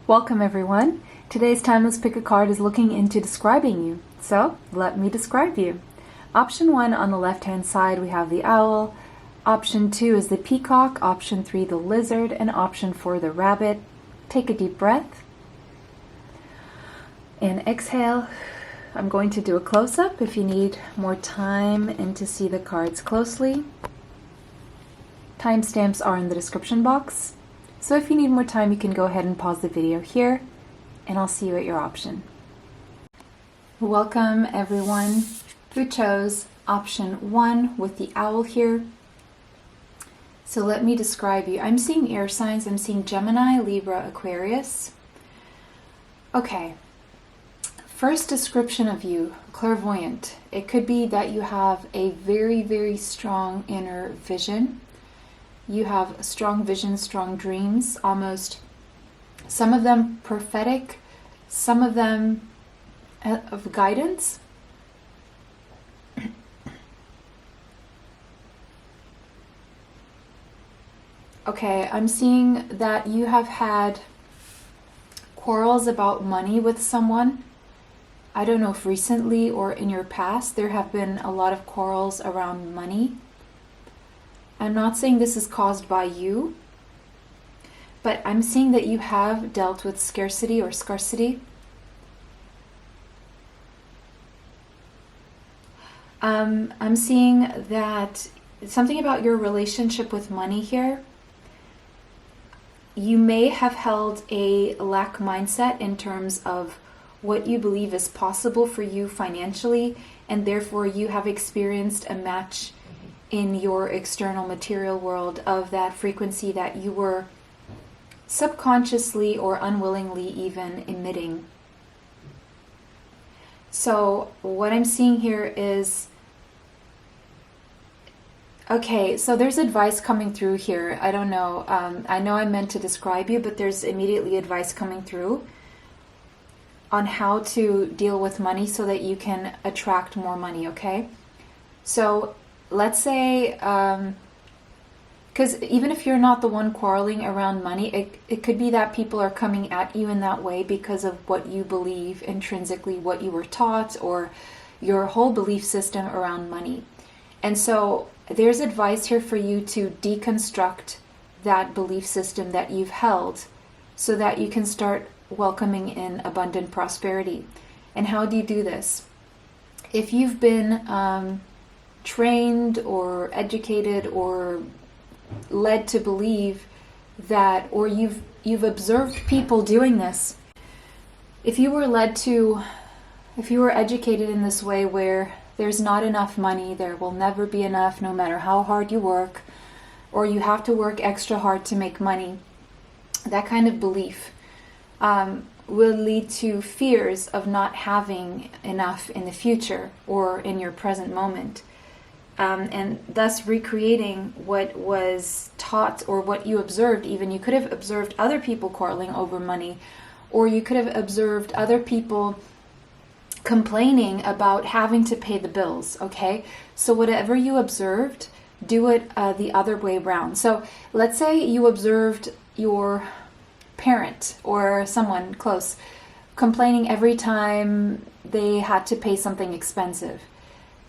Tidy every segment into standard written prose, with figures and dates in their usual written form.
Welcome everyone. Today's Timeless Pick a Card is looking into describing you. So let me describe you. Option 1 on the left hand side we have the owl. Option 2 is the peacock. Option 3 the lizard. And option 4 the rabbit. Take a deep breath. And exhale. I'm going to do a close-up if you need more time and to see the cards closely. Timestamps are in the description box. So if you need more time, you can go ahead and pause the video here, and I'll see you at your option. Welcome everyone who chose option 1 with the owl here. So let me describe you. I'm seeing air signs. I'm seeing Gemini, Libra, Aquarius. Okay. First description of you, clairvoyant. It could be that you have a very, very strong inner vision. You have strong visions, strong dreams, almost some of them prophetic, some of them of guidance. Okay, I'm seeing that you have had quarrels about money with someone. I don't know if recently or in your past there have been a lot of quarrels around money. I'm not saying this is caused by you, but I'm seeing that you have dealt with scarcity or scarcity. I'm seeing that something about your relationship with money here. You may have held a lack mindset in terms of what you believe is possible for you financially, and therefore you have experienced a match in your external material world of that frequency that you were subconsciously or unwillingly even emitting. So what I'm seeing here is, okay, so there's advice coming through here. I don't know. I know I'm meant to describe you, but there's immediately advice coming through on how to deal with money so that you can attract more money, okay? So let's say, because even if you're not the one quarreling around money, it could be that people are coming at you in that way because of what you believe intrinsically, what you were taught, or your whole belief system around money. And so there's advice here for you to deconstruct that belief system that you've held so that you can start welcoming in abundant prosperity. And how do you do this? If you've been trained or educated or led to believe that, or you've observed people doing this, if you were educated in this way where there's not enough money, there will never be enough no matter how hard you work, or you have to work extra hard to make money, that kind of belief will lead to fears of not having enough in the future or in your present moment. And thus recreating what was taught or what you observed. Even you could have observed other people quarreling over money, or you could have observed other people complaining about having to pay the bills, okay? So whatever you observed, do it the other way around. So let's say you observed your parent or someone close complaining every time they had to pay something expensive.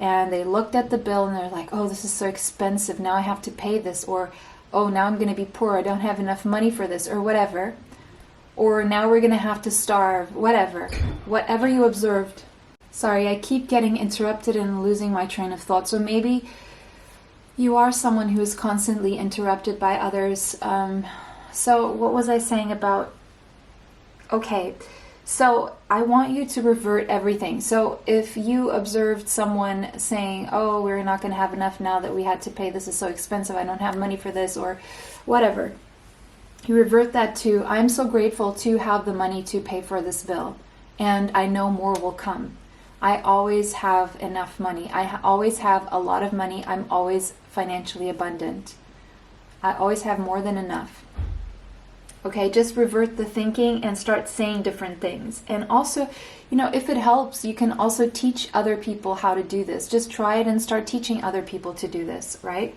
And they looked at the bill and they're like, oh, this is so expensive. Now I have to pay this. Or, oh, now I'm going to be poor. I don't have enough money for this, or whatever. Or now we're going to have to starve, whatever. Whatever you observed. Sorry, I keep getting interrupted and losing my train of thought. So maybe you are someone who is constantly interrupted by others. So what was I saying about... Okay. So I want you to revert everything. So if you observed someone saying, oh, we're not going to have enough now that we had to pay, this is so expensive, I don't have money for this, or whatever, you revert that to, I'm so grateful to have the money to pay for this bill, and I know more will come. I always have enough money. I always have a lot of money. I'm always financially abundant. I always have more than enough. Okay, just revert the thinking and start saying different things. And also, if it helps, you can also teach other people how to do this. Just try it and start teaching other people to do this, right?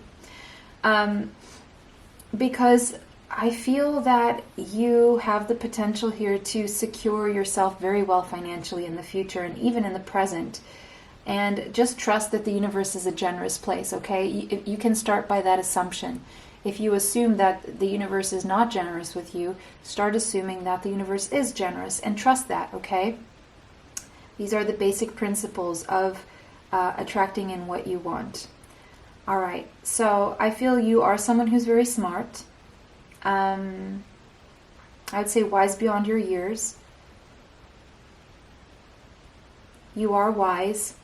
Because I feel that you have the potential here to secure yourself very well financially in the future and even in the present. And just trust that the universe is a generous place, okay? You can start by that assumption. If you assume that the universe is not generous with you, start assuming that the universe is generous and trust that, okay? These are the basic principles of attracting in what you want. All right, so I feel you are someone who's very smart. I would say wise beyond your years. You are wise.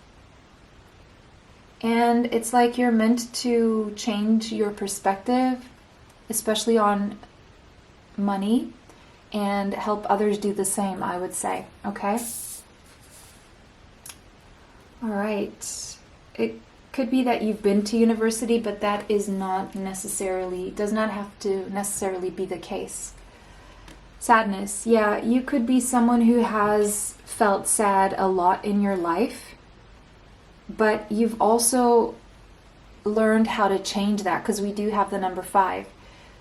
And it's like you're meant to change your perspective, especially on money, and help others do the same, I would say. Okay? All right. It could be that you've been to university, but that is not necessarily, does not have to necessarily be the case. Sadness. Yeah, you could be someone who has felt sad a lot in your life, but you've also learned how to change that, because we do have the number 5.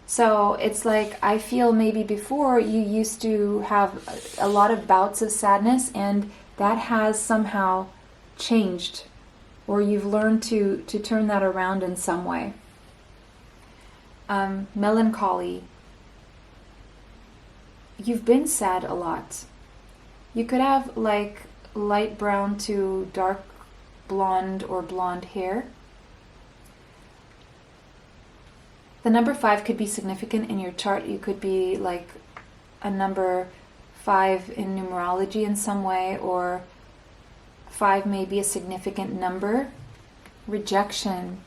So it's like, I feel maybe before you used to have a lot of bouts of sadness, and that has somehow changed, or you've learned to turn that around in some way. Melancholy. You've been sad a lot. You could have like light brown to dark blonde or blonde hair. The number 5 could be significant in your chart. You could be like a number 5 in numerology in some way, or 5 may be a significant number. Rejection.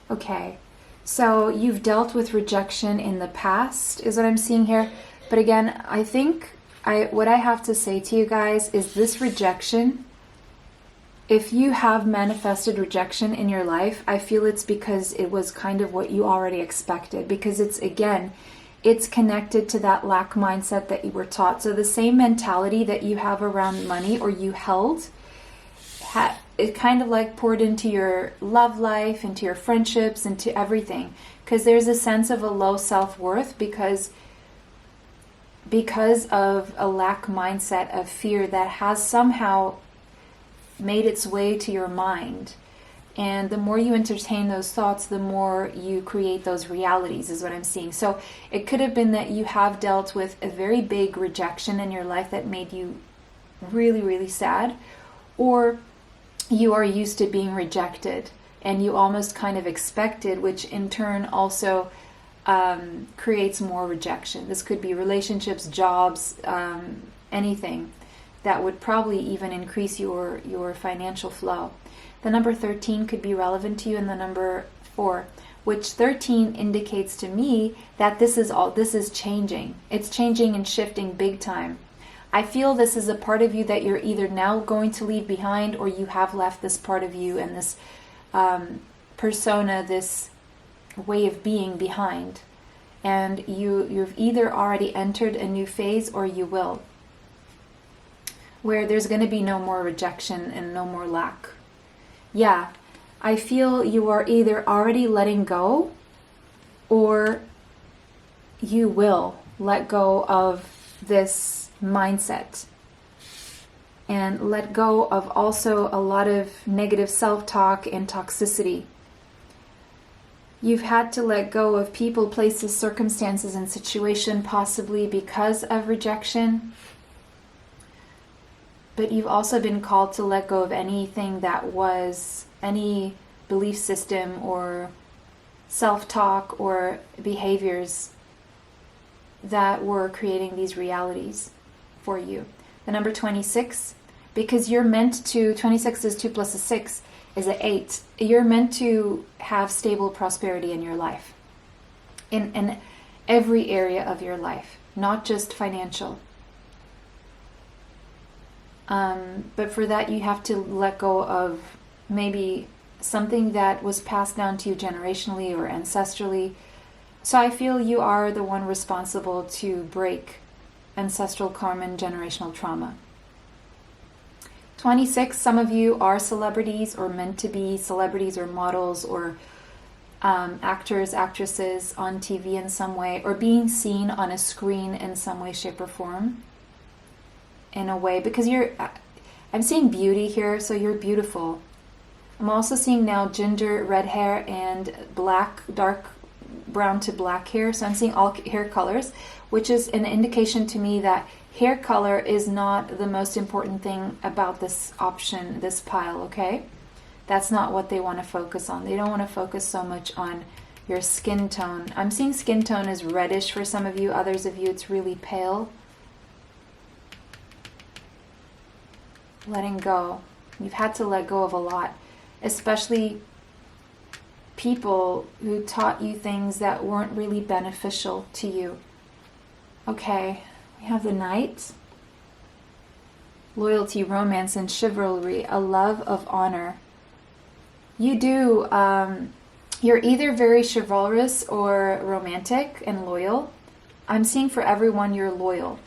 Okay, so you've dealt with rejection in the past, is what I'm seeing here. But again, I think what I have to say to you guys is this rejection, if you have manifested rejection in your life, I feel it's because it was kind of what you already expected, because it's connected to that lack mindset that you were taught. So the same mentality that you have around money, or you held, it kind of like poured into your love life, into your friendships, into everything. Because there's a sense of a low self-worth because of a lack mindset of fear that has somehow made its way to your mind. And the more you entertain those thoughts, the more you create those realities, is what I'm seeing. So it could have been that you have dealt with a very big rejection in your life that made you really, really sad. Or you are used to being rejected and you almost kind of expected, which in turn also creates more rejection. This could be relationships, jobs, anything that would probably even increase your financial flow. The number 13 could be relevant to you, and the number 4, which 13 indicates to me that this is changing. It's changing and shifting big time. I feel this is a part of you that you're either now going to leave behind, or you have left this part of you and this persona, this way of being behind. And you've either already entered a new phase, or you will, where there's going to be no more rejection and no more lack. Yeah, I feel you are either already letting go, or you will let go of this mindset and let go of also a lot of negative self-talk and toxicity. You've had to let go of people, places, circumstances, and situation, possibly because of rejection. But you've also been called to let go of anything that was any belief system or self-talk or behaviors that were creating these realities for you. The number 26, because you're meant to, 26 is 2 plus a 6 is an 8. You're meant to have stable prosperity in your life, in every area of your life, not just financial. But for that, you have to let go of maybe something that was passed down to you generationally or ancestrally. So I feel you are the one responsible to break ancestral karma and generational trauma. 26, some of you are celebrities or meant to be celebrities or models or actors, actresses on TV in some way, or being seen on a screen in some way, shape, or form. In a way, because I'm seeing beauty here, so you're beautiful. I'm also seeing now ginger, red hair, and black, dark brown to black hair. So I'm seeing all hair colors, which is an indication to me that hair color is not the most important thing about this option, this pile, okay? That's not what they want to focus on. They don't want to focus so much on your skin tone. I'm seeing skin tone is reddish for some of you. Others of you, it's really pale. Letting go. You've had to let go of a lot, especially people who taught you things that weren't really beneficial to you. Okay, we have the Knight. Loyalty, romance, and chivalry, a love of honor. You do, you're either very chivalrous or romantic and loyal. I'm seeing for everyone you're loyal.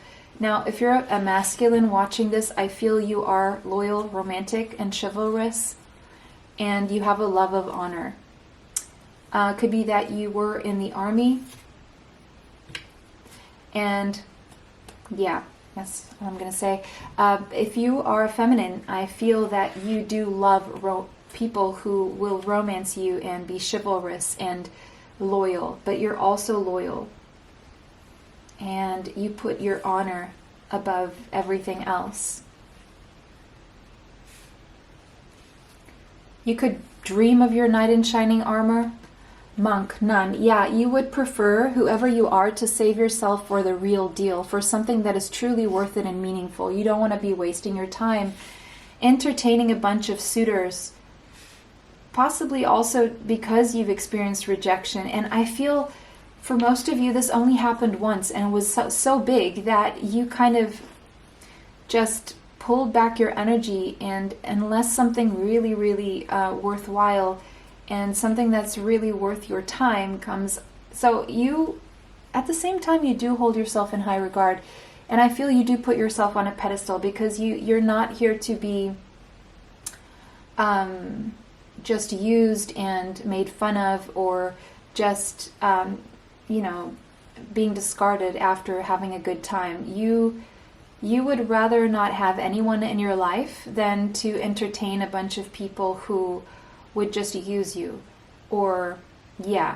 Now, if you're a masculine watching this, I feel you are loyal, romantic, and chivalrous, and you have a love of honor. Could be that you were in the army, and yeah, that's what I'm going to say. If you are feminine, I feel that you do love people who will romance you and be chivalrous and loyal, but you're also loyal. And you put your honor above everything else. You could dream of your knight in shining armor. Monk, nun. Yeah, you would prefer, whoever you are, to save yourself for the real deal, for something that is truly worth it and meaningful. You don't want to be wasting your time entertaining a bunch of suitors, possibly also because you've experienced rejection. And I feel for most of you, this only happened once, and it was so big that you kind of just pulled back your energy, and unless something really, really worthwhile and something that's really worth your time comes, so you, at the same time, you do hold yourself in high regard, and I feel you do put yourself on a pedestal, because you're not here to be just used and made fun of, or just being discarded after having a good time. You would rather not have anyone in your life than to entertain a bunch of people who would just use you. Or, yeah,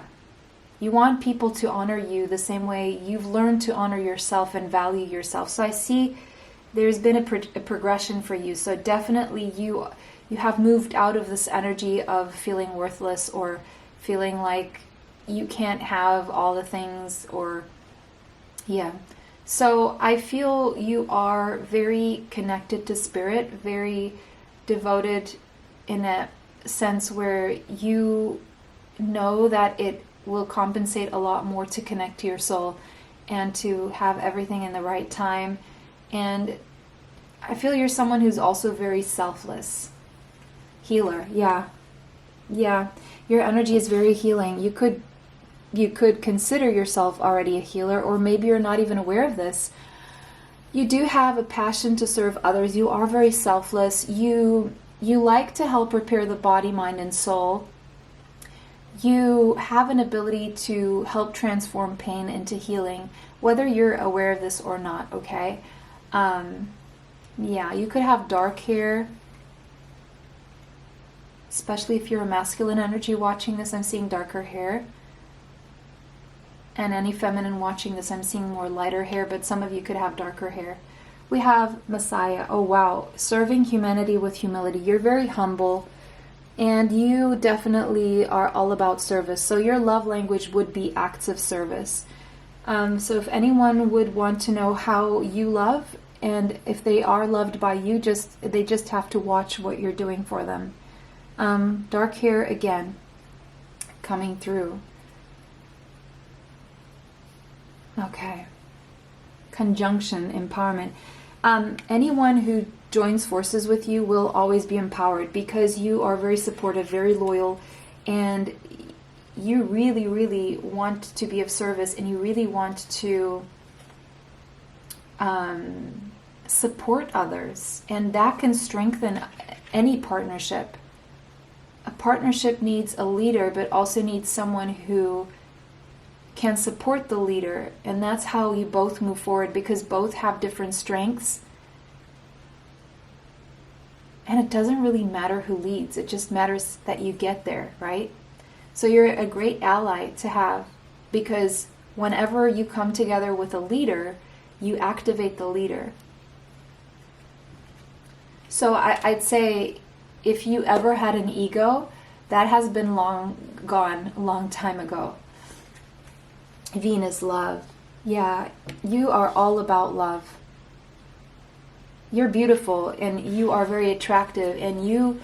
you want people to honor you the same way you've learned to honor yourself and value yourself. So I see there's been a progression for you. So definitely you have moved out of this energy of feeling worthless or feeling like you can't have all the things, or yeah. So I feel you are very connected to spirit, very devoted in a sense where you know that it will compensate a lot more to connect to your soul and to have everything in the right time. And I feel you're someone who's also very selfless. Healer, yeah. Yeah, your energy is very healing. You could consider yourself already a healer, or maybe you're not even aware of this. You do have a passion to serve others. You are very selfless. You like to help repair the body, mind, and soul. You have an ability to help transform pain into healing, whether you're aware of this or not, okay? Yeah, you could have dark hair, especially if you're a masculine energy watching this. I'm seeing darker hair. And any feminine watching this, I'm seeing more lighter hair, but some of you could have darker hair. We have Messiah. Oh, wow. Serving humanity with humility. You're very humble, and you definitely are all about service. So your love language would be acts of service. So if anyone would want to know how you love, and if they are loved by you, they just have to watch what you're doing for them. Dark hair again, coming through. Okay. Conjunction, empowerment. Anyone who joins forces with you will always be empowered, because you are very supportive, very loyal, and you really, really want to be of service, and you really want to support others. And that can strengthen any partnership. A partnership needs a leader, but also needs someone who can support the leader. And that's how you both move forward, because both have different strengths. And it doesn't really matter who leads. It just matters that you get there, right? So you're a great ally to have, because whenever you come together with a leader, you activate the leader. So I'd say if you ever had an ego, that has been long gone, a long time ago. Venus, love. Yeah, you are all about love. You're beautiful and you are very attractive, and you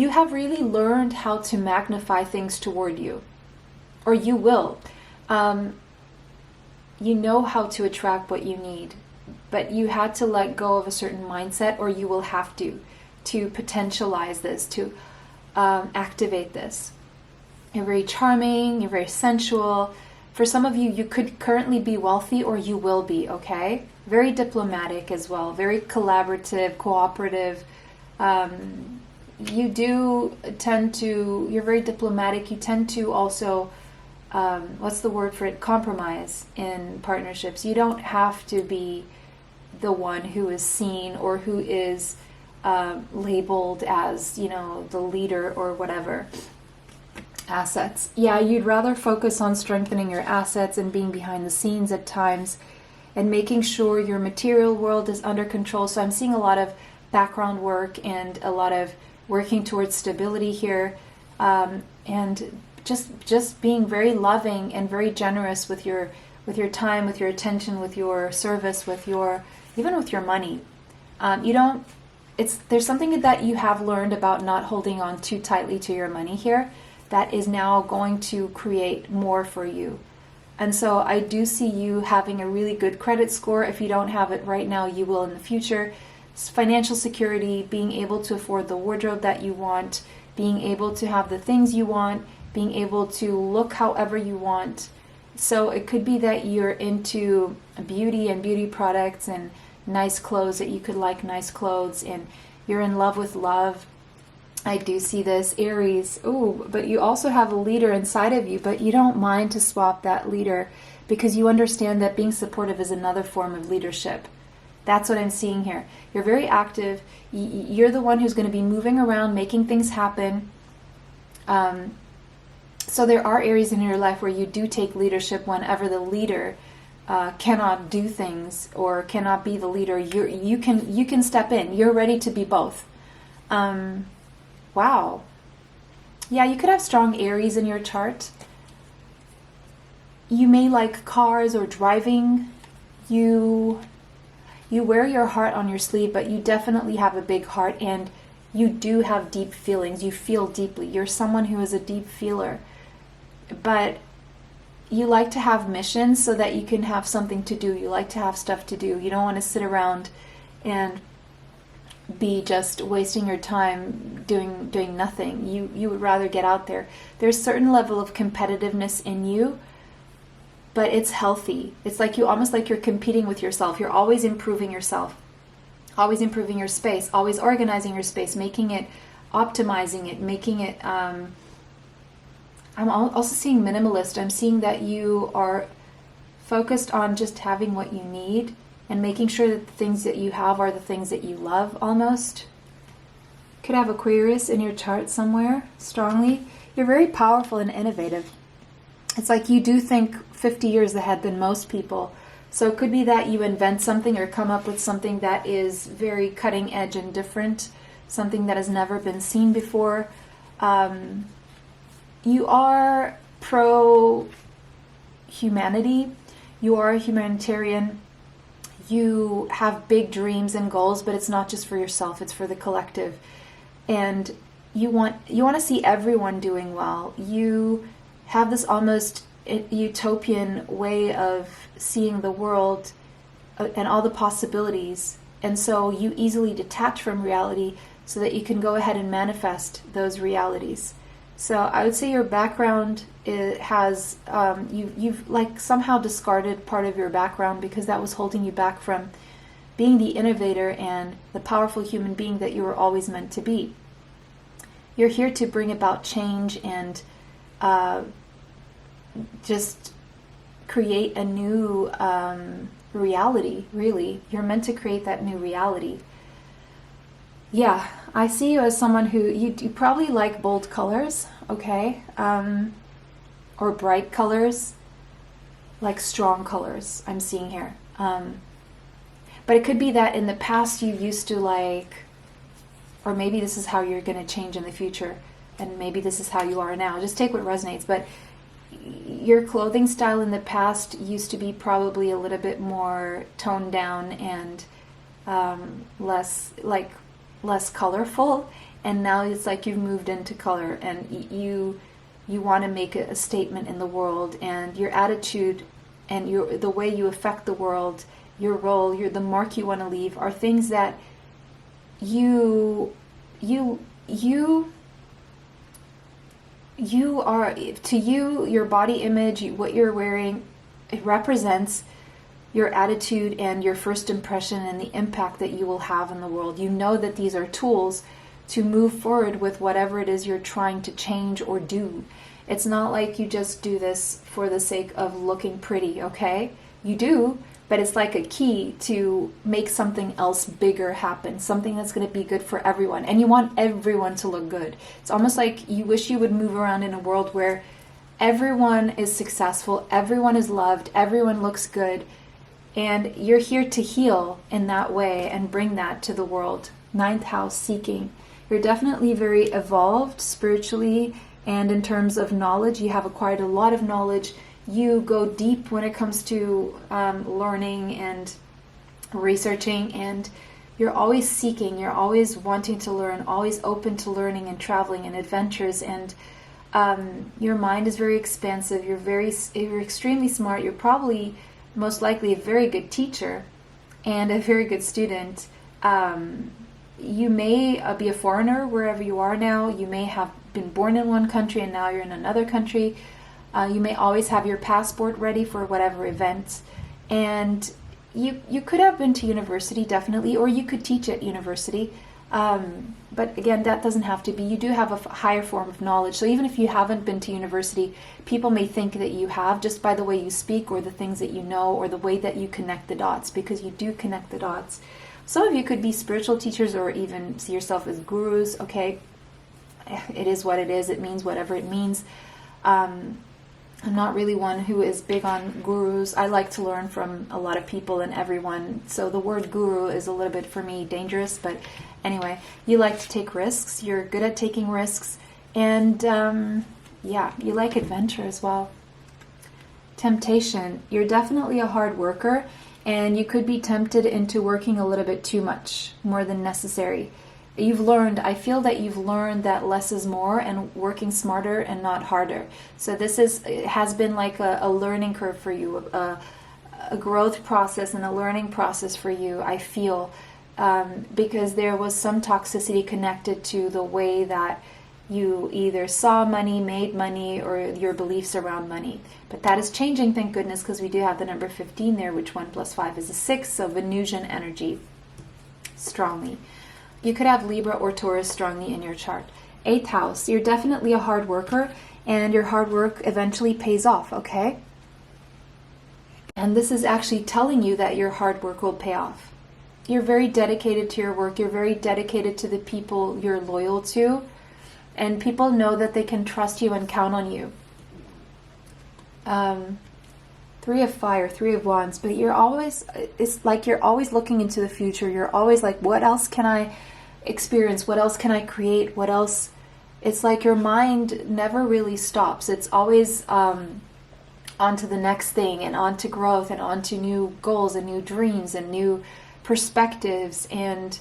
have really learned how to magnify things toward you, or you will. You know how to attract what you need, but you had to let go of a certain mindset, or you will have to potentialize this, to activate this. You're very charming, you're very sensual. For some of you, you could currently be wealthy, or you will be, okay? Very diplomatic as well, very collaborative, cooperative. You do tend to, you're very diplomatic. You tend to also, what's the word for it? Compromise in partnerships. You don't have to be the one who is seen or who is labeled as, the leader or whatever. Assets. Yeah, you'd rather focus on strengthening your assets and being behind the scenes at times and making sure your material world is under control. So I'm seeing a lot of background work and a lot of working towards stability here, and just being very loving and very generous with your time, with your attention, with your service, even with your money. There's something that you have learned about not holding on too tightly to your money here that is now going to create more for you. And so I do see you having a really good credit score. If you don't have it right now, you will in the future. Financial security, being able to afford the wardrobe that you want, being able to have the things you want, being able to look however you want. So it could be that you're into beauty and beauty products and nice clothes, that you could like nice clothes, and you're in love with love. I do see this, Aries. Ooh, but you also have a leader inside of you, but you don't mind to swap that leader because you understand that being supportive is another form of leadership. That's what I'm seeing here. You're very active. You're the one who's going to be moving around, making things happen. So there are areas in your life where you do take leadership whenever the leader cannot do things or cannot be the leader. You can step in. You're ready to be both. Wow. Yeah, you could have strong Aries in your chart. You may like cars or driving. You wear your heart on your sleeve, but you definitely have a big heart, and you do have deep feelings. You feel deeply. You're someone who is a deep feeler. But you like to have missions so that you can have something to do. You like to have stuff to do. You don't want to sit around and be just wasting your time doing nothing. You would rather get out there. There's a certain level of competitiveness in you, but it's healthy. It's like almost like you're competing with yourself. You're always improving yourself, always improving your space, always organizing your space, making it, optimizing it, making it. I'm also seeing minimalist. I'm seeing that you are focused on just having what you need and making sure that the things that you have are the things that you love almost. Could have Aquarius in your chart somewhere strongly. You're very powerful and innovative. It's like you do think 50 years ahead than most people. So it could be that you invent something or come up with something that is very cutting edge and different, something that has never been seen before. You are pro-humanity. You are a humanitarian. You have big dreams and goals, but it's not just for yourself, it's for the collective. And you want to see everyone doing well. You have this almost utopian way of seeing the world and all the possibilities. And so you easily detach from reality so that you can go ahead and manifest those realities. So I would say your background has, you've like somehow discarded part of your background because that was holding you back from being the innovator and the powerful human being that you were always meant to be. You're here to bring about change and just create a new reality, really. You're meant to create that new reality. Yeah, I see you as someone who, you probably like bold colors, okay? Or bright colors, like strong colors, I'm seeing here. But it could be that in the past you used to like, or maybe this is how you're going to change in the future, and maybe this is how you are now. Just take what resonates. But your clothing style in the past used to be probably a little bit more toned down and less colorful, and now it's like you've moved into color, and you want to make a statement in the world, and your attitude and the way you affect the world, your role, the mark you want to leave, are things that you are, to you, your body image, what you're wearing, it represents your attitude and your first impression and the impact that you will have in the world. You know that these are tools to move forward with whatever it is you're trying to change or do. It's not like you just do this for the sake of looking pretty, okay? You do, but it's like a key to make something else bigger happen, something that's going to be good for everyone. And you want everyone to look good. It's almost like you wish you would move around in a world where everyone is successful, everyone is loved, everyone looks good, and you're here to heal in that way and bring that to the world. Ninth house, seeking. You're definitely very evolved spiritually, and in terms of knowledge, you have acquired a lot of knowledge. You go deep when it comes to learning and researching, and you're always seeking, you're always wanting to learn, always open to learning and traveling and adventures, and your mind is very expansive, you're extremely smart, you're probably most likely a very good teacher and a very good student. You may be a foreigner wherever you are now. You may have been born in one country and now you're in another country. You may always have your passport ready for whatever event. And you could have been to university, definitely, or you could teach at university. But again, that doesn't have to be. You do have a higher form of knowledge. So even if you haven't been to university, people may think that you have just by the way you speak or the things that you know or the way that you connect the dots, because you do connect the dots. Some of you could be spiritual teachers or even see yourself as gurus, okay? It is what it is. It means whatever it means. I'm not really one who is big on gurus. I like to learn from a lot of people and everyone. So the word guru is a little bit, for me, dangerous. But anyway, you like to take risks. You're good at taking risks. And yeah, you like adventure as well. Temptation. You're definitely a hard worker. And you could be tempted into working a little bit too much, more than necessary. I feel that you've learned that less is more and working smarter and not harder. So it has been like a learning curve for you, a growth process and a learning process for you, I feel, because there was some toxicity connected to the way that you either saw money, made money, or your beliefs around money. But that is changing, thank goodness, because we do have the number 15 there, which 1 + 5 is a 6, so Venusian energy strongly. You could have Libra or Taurus strongly in your chart. 8th house, you're definitely a hard worker, and your hard work eventually pays off, okay? And this is actually telling you that your hard work will pay off. You're very dedicated to your work. You're very dedicated to the people you're loyal to, and people know that they can trust you and count on you. 3 of Fire, 3 of Wands, but it's like you're always looking into the future. You're always like, what else can I experience? What else can I create? What else? It's like your mind never really stops. It's always on to the next thing, and on to growth, and on to new goals and new dreams and new perspectives. And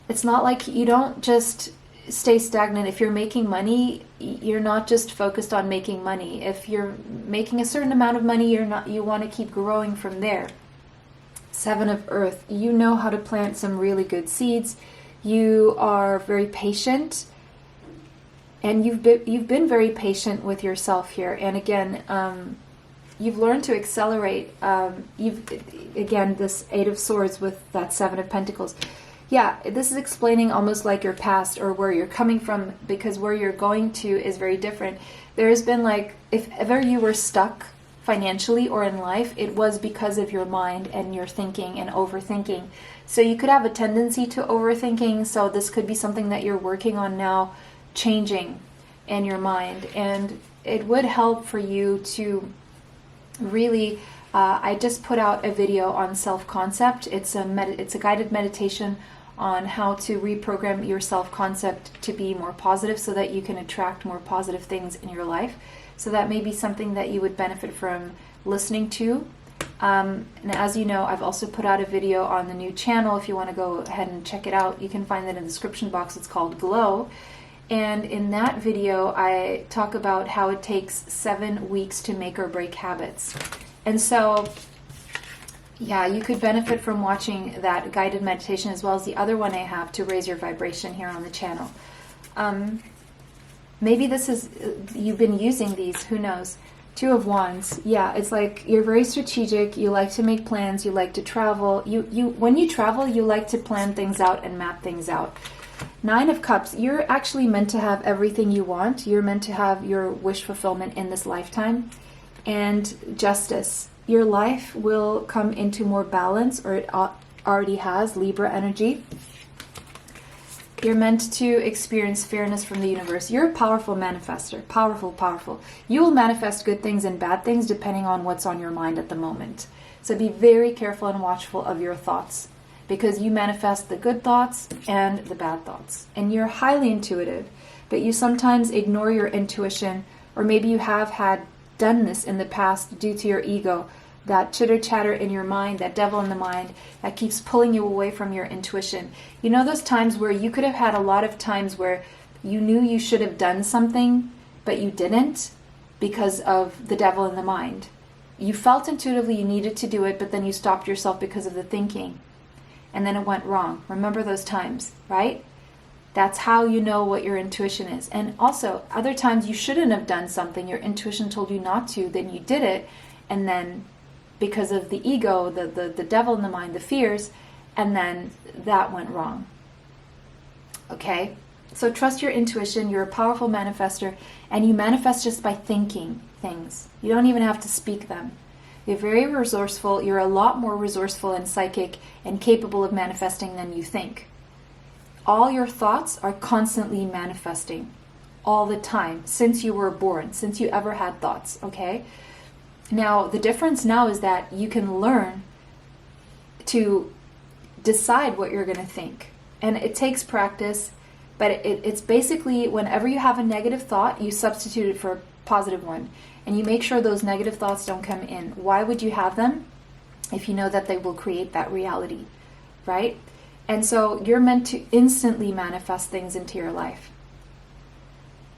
it's not like you don't just stay stagnant. If you're making money, you're not just focused on making money. If you're making a certain amount of money, you want to keep growing from there. 7 of Earth, you know how to plant some really good seeds. You are very patient, and you've been very patient with yourself here. And again, you've learned to accelerate. This 8 of Swords with that 7 of Pentacles. Yeah, this is explaining almost like your past or where you're coming from, because where you're going to is very different. There's been like, if ever you were stuck financially or in life, it was because of your mind and your thinking and overthinking. So you could have a tendency to overthinking. So this could be something that you're working on now, changing in your mind. And it would help for you to really, I just put out a video on self-concept. It's a guided meditation on how to reprogram your self-concept to be more positive so that you can attract more positive things in your life. So that may be something that you would benefit from listening to. And as you know, I've also put out a video on the new channel. If you want to go ahead and check it out, you can find that in the description box. It's called Glow. And in that video, I talk about how it takes 7 weeks to make or break habits. And so, yeah, you could benefit from watching that guided meditation as well as the other one I have to raise your vibration here on the channel. Maybe this is, you've been using these, who knows? Two of Wands. Yeah, it's like you're very strategic. You like to make plans. You like to travel. When you travel, you like to plan things out and map things out. Nine of Cups. You're actually meant to have everything you want. You're meant to have your wish fulfillment in this lifetime. And Justice. Your life will come into more balance, or it already has, Libra energy. You're meant to experience fairness from the universe. You're a powerful manifester. Powerful, powerful. You will manifest good things and bad things depending on what's on your mind at the moment. So be very careful and watchful of your thoughts, because you manifest the good thoughts and the bad thoughts. And you're highly intuitive, but you sometimes ignore your intuition, or maybe you have done this in the past due to your ego, that chitter chatter in your mind, that devil in the mind that keeps pulling you away from your intuition. You know those times where you could have had a lot of times where you knew you should have done something, but you didn't because of the devil in the mind. You felt intuitively you needed to do it, but then you stopped yourself because of the thinking. And then it went wrong. Remember those times, right? That's how you know what your intuition is. And also, other times you shouldn't have done something. Your intuition told you not to, then you did it. And then because of the ego, the devil in the mind, the fears, and then that went wrong. Okay? So trust your intuition. You're a powerful manifester, and you manifest just by thinking things. You don't even have to speak them. You're very resourceful. You're a lot more resourceful and psychic and capable of manifesting than you think. All your thoughts are constantly manifesting all the time since you were born, since you ever had thoughts, okay? Now, the difference now is that you can learn to decide what you're going to think. And it takes practice, but it's basically whenever you have a negative thought, you substitute it for a positive one. And you make sure those negative thoughts don't come in. Why would you have them if you know that they will create that reality, right? And so you're meant to instantly manifest things into your life.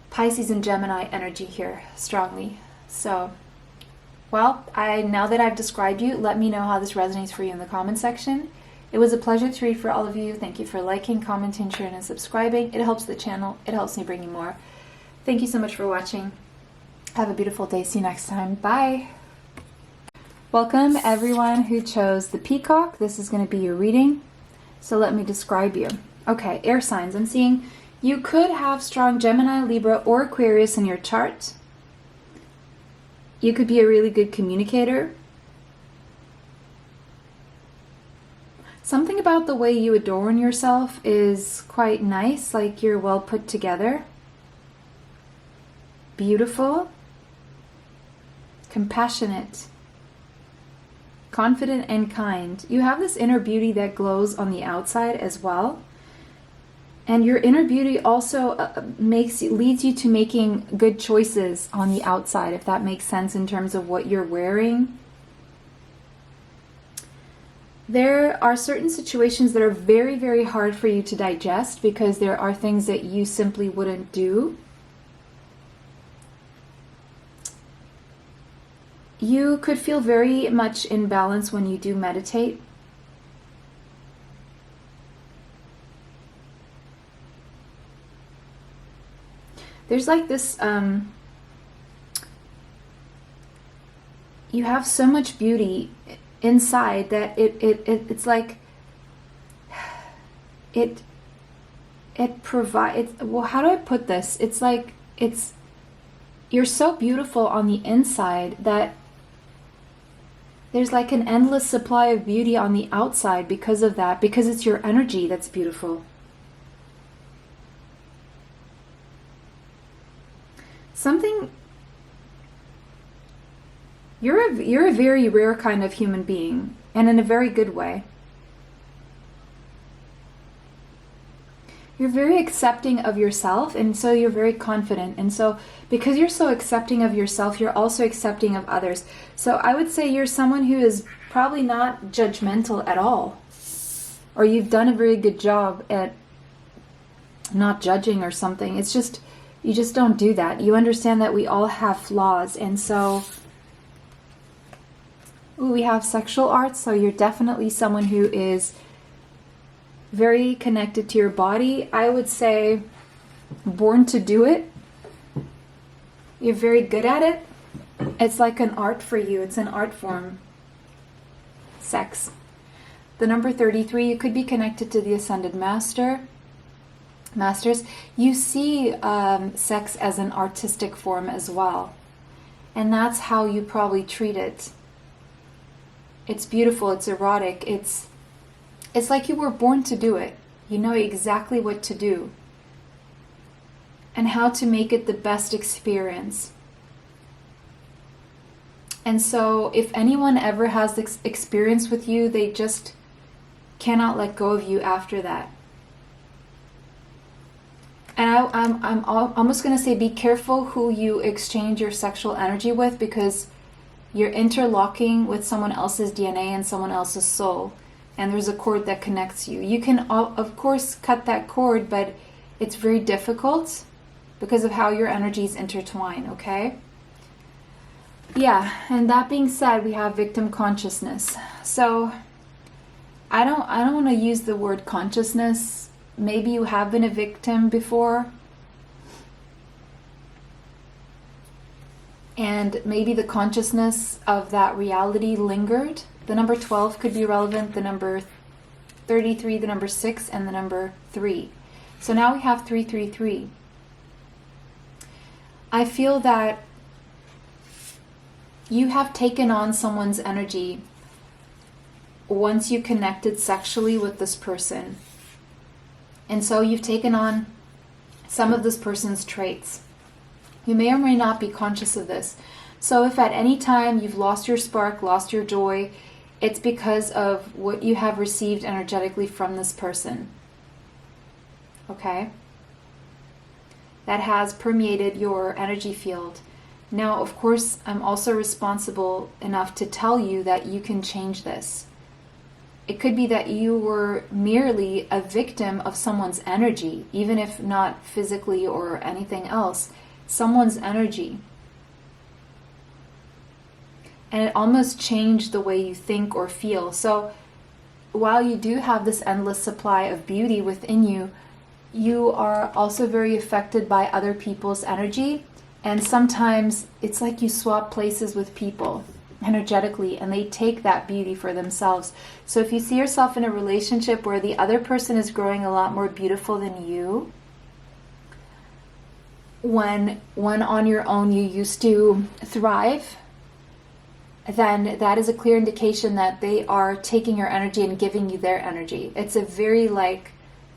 Pisces and Gemini energy here, strongly. So, well, now that I've described you, let me know how this resonates for you in the comment section. It was a pleasure to read for all of you. Thank you for liking, commenting, sharing, and subscribing. It helps the channel. It helps me bring you more. Thank you so much for watching. Have a beautiful day. See you next time. Bye. Welcome everyone who chose the peacock. This is going to be your reading. So let me describe you. Okay, air signs. I'm seeing you could have strong Gemini, Libra, or Aquarius in your chart. You could be a really good communicator. Something about the way you adorn yourself is quite nice, like you're well put together. Beautiful. Compassionate. Confident and kind. You have this inner beauty that glows on the outside as well. And your inner beauty also leads you to making good choices on the outside, if that makes sense in terms of what you're wearing. There are certain situations that are very, very hard for you to digest because there are things that you simply wouldn't do. You could feel very much in balance when you do meditate. There's like this, you have so much beauty inside that it's like, it provides, well, how do I put this? It's like, you're so beautiful on the inside that there's like an endless supply of beauty on the outside because of that, because it's your energy that's beautiful. You're a very rare kind of human being, and in a very good way. You're very accepting of yourself, and so you're very confident. And so because you're so accepting of yourself, you're also accepting of others. So I would say you're someone who is probably not judgmental at all. Or you've done a very good job at not judging or something. It's just, you just don't do that. You understand that we all have flaws. And so, ooh, we have sexual arts. So you're definitely someone who is very connected to your body. I would say born to do it. You're very good at it. It's like an art for you. It's an art form. Sex. The number 33, you could be connected to the Ascended Masters. You see sex as an artistic form as well. And that's how you probably treat it. It's beautiful. It's erotic. It's like you were born to do it. You know exactly what to do and how to make it the best experience. And so if anyone ever has this experience with you, they just cannot let go of you after that. And I'm almost going to say be careful who you exchange your sexual energy with, because you're interlocking with someone else's DNA and someone else's soul. And there's a cord that connects you. You can, of course, cut that cord, but it's very difficult because of how your energies intertwine, okay? Yeah, and that being said, we have victim consciousness. So I don't want to use the word consciousness. Maybe you have been a victim before. And maybe the consciousness of that reality lingered. The number 12 could be relevant, the number 33, the number 6, and the number 3. So now we have 333. I feel that you have taken on someone's energy once you connected sexually with this person. And so you've taken on some of this person's traits. You may or may not be conscious of this. So if at any time you've lost your spark, lost your joy, it's because of what you have received energetically from this person. Okay? That has permeated your energy field. Now, of course, I'm also responsible enough to tell you that you can change this. It could be that you were merely a victim of someone's energy, even if not physically or anything else, someone's energy. And it almost changed the way you think or feel. So while you do have this endless supply of beauty within you, you are also very affected by other people's energy. And sometimes it's like you swap places with people energetically, and they take that beauty for themselves. So if you see yourself in a relationship where the other person is growing a lot more beautiful than you, when on your own you used to thrive, then that is a clear indication that they are taking your energy and giving you their energy. It's a very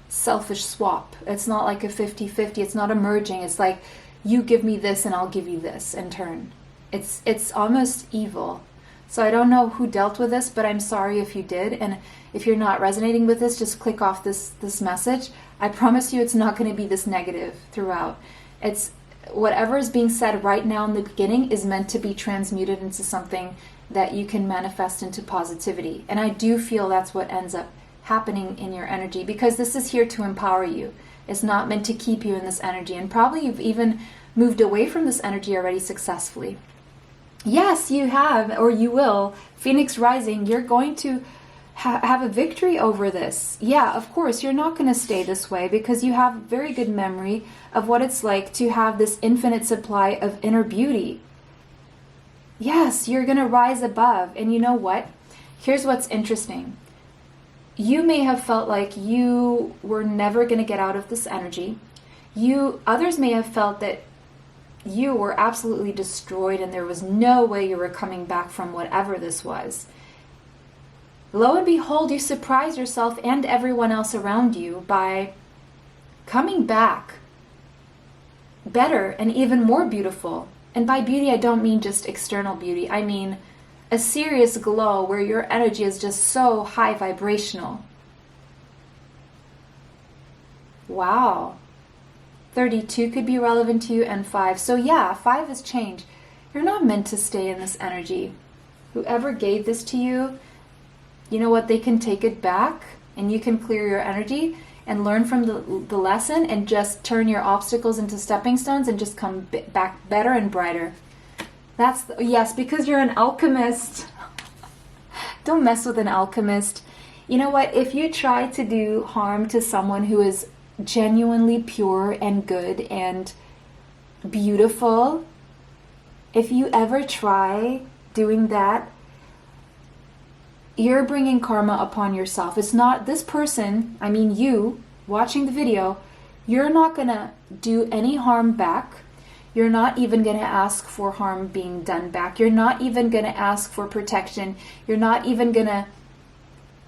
selfish swap. It's not like a 50-50. It's not a merging. It's like you give me this and I'll give you this in turn. It's almost evil. So I don't know who dealt with this, but I'm sorry if you did. And if you're not resonating with this, just click off this message. I promise you it's not going to be this negative throughout. It's whatever is being said right now in the beginning is meant to be transmuted into something that you can manifest into positivity. And I do feel that's what ends up happening in your energy, because this is here to empower you. It's not meant to keep you in this energy. And probably you've even moved away from this energy already successfully. Yes, you have, or you will. Phoenix Rising, you're going to have a victory over this. Yeah, of course, you're not going to stay this way, because you have very good memory of what it's like to have this infinite supply of inner beauty. Yes, you're going to rise above. And you know what? Here's what's interesting. you may have felt like you were never going to get out of this energy. Others may have felt that you were absolutely destroyed and there was no way you were coming back from whatever this was. Lo and behold, you surprise yourself and everyone else around you by coming back better and even more beautiful. And by beauty, I don't mean just external beauty. I mean a serious glow where your energy is just so high vibrational. Wow. 32 could be relevant to you, and 5. So yeah, 5 is change. You're not meant to stay in this energy. Whoever gave this to you, you know what? They can take it back and you can clear your energy and learn from the lesson and just turn your obstacles into stepping stones and just come back better and brighter. Yes, because you're an alchemist. Don't mess with an alchemist. You know what? If you try to do harm to someone who is genuinely pure and good and beautiful, if you ever try doing that, you're bringing karma upon yourself. It's not this person, I mean you, watching the video, you're not going to do any harm back. You're not even going to ask for harm being done back. You're not even going to ask for protection. You're not even going to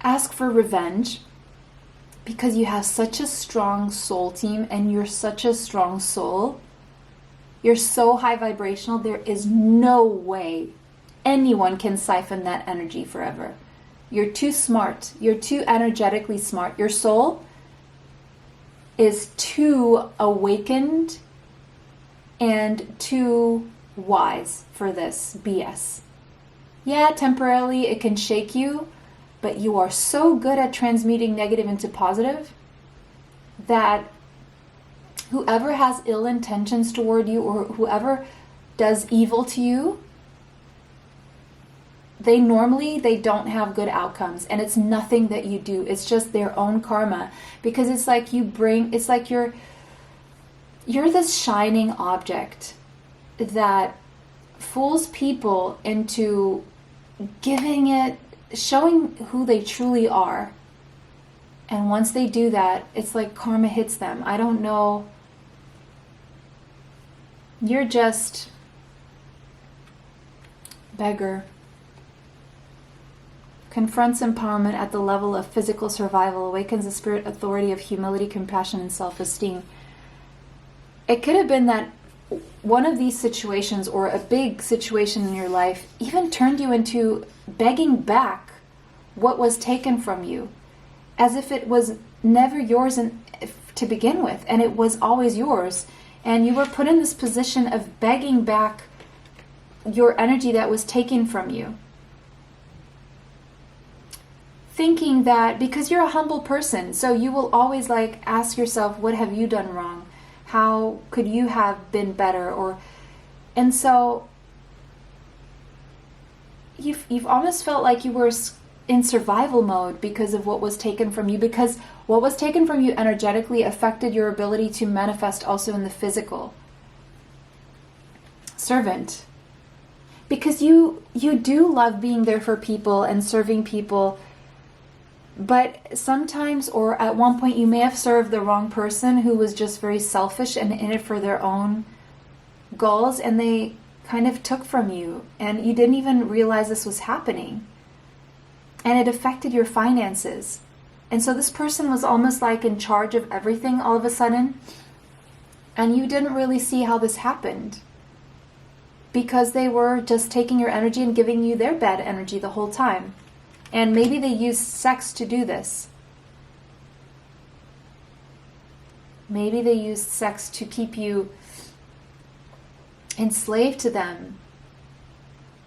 ask for revenge, because you have such a strong soul team and you're such a strong soul. You're so high vibrational, there is no way anyone can siphon that energy forever. You're too smart. You're too energetically smart. Your soul is too awakened and too wise for this BS. Yeah, temporarily it can shake you, but you are so good at transmuting negative into positive that whoever has ill intentions toward you or whoever does evil to you, they don't have good outcomes, and it's nothing that you do. It's just their own karma, because it's like you're this shining object that fools people into showing who they truly are. And once they do that, it's like karma hits them. I don't know. You're just beggar. Confronts empowerment at the level of physical survival, awakens the spirit authority of humility, compassion, and self-esteem. It could have been that one of these situations, or a big situation in your life, even turned you into begging back what was taken from you, as if it was never yours to begin with, and it was always yours. And you were put in this position of begging back your energy that was taken from you. Thinking that because you're a humble person, so you will always ask yourself, what have you done wrong? How could you have been better? And so you've almost felt like you were in survival mode because of what was taken from you, because what was taken from you energetically affected your ability to manifest also in the physical. Servant. Because you do love being there for people and serving people, but sometimes, or at one point, you may have served the wrong person who was just very selfish and in it for their own goals, and they kind of took from you, and you didn't even realize this was happening. And it affected your finances. And so this person was almost like in charge of everything all of a sudden, and you didn't really see how this happened, because they were just taking your energy and giving you their bad energy the whole time. And maybe they used sex to do this. Maybe they used sex to keep you enslaved to them.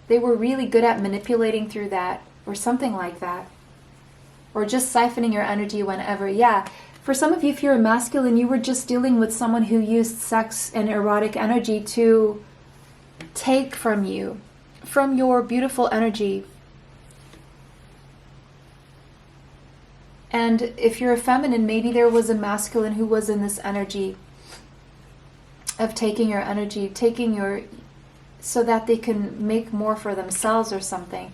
They were really good at manipulating through that, or something like that. Or just siphoning your energy whenever. Yeah, for some of you, if you're a masculine, you were just dealing with someone who used sex and erotic energy to take from you, from your beautiful energy. And if you're a feminine, maybe there was a masculine who was in this energy of taking your energy, so that they can make more for themselves or something.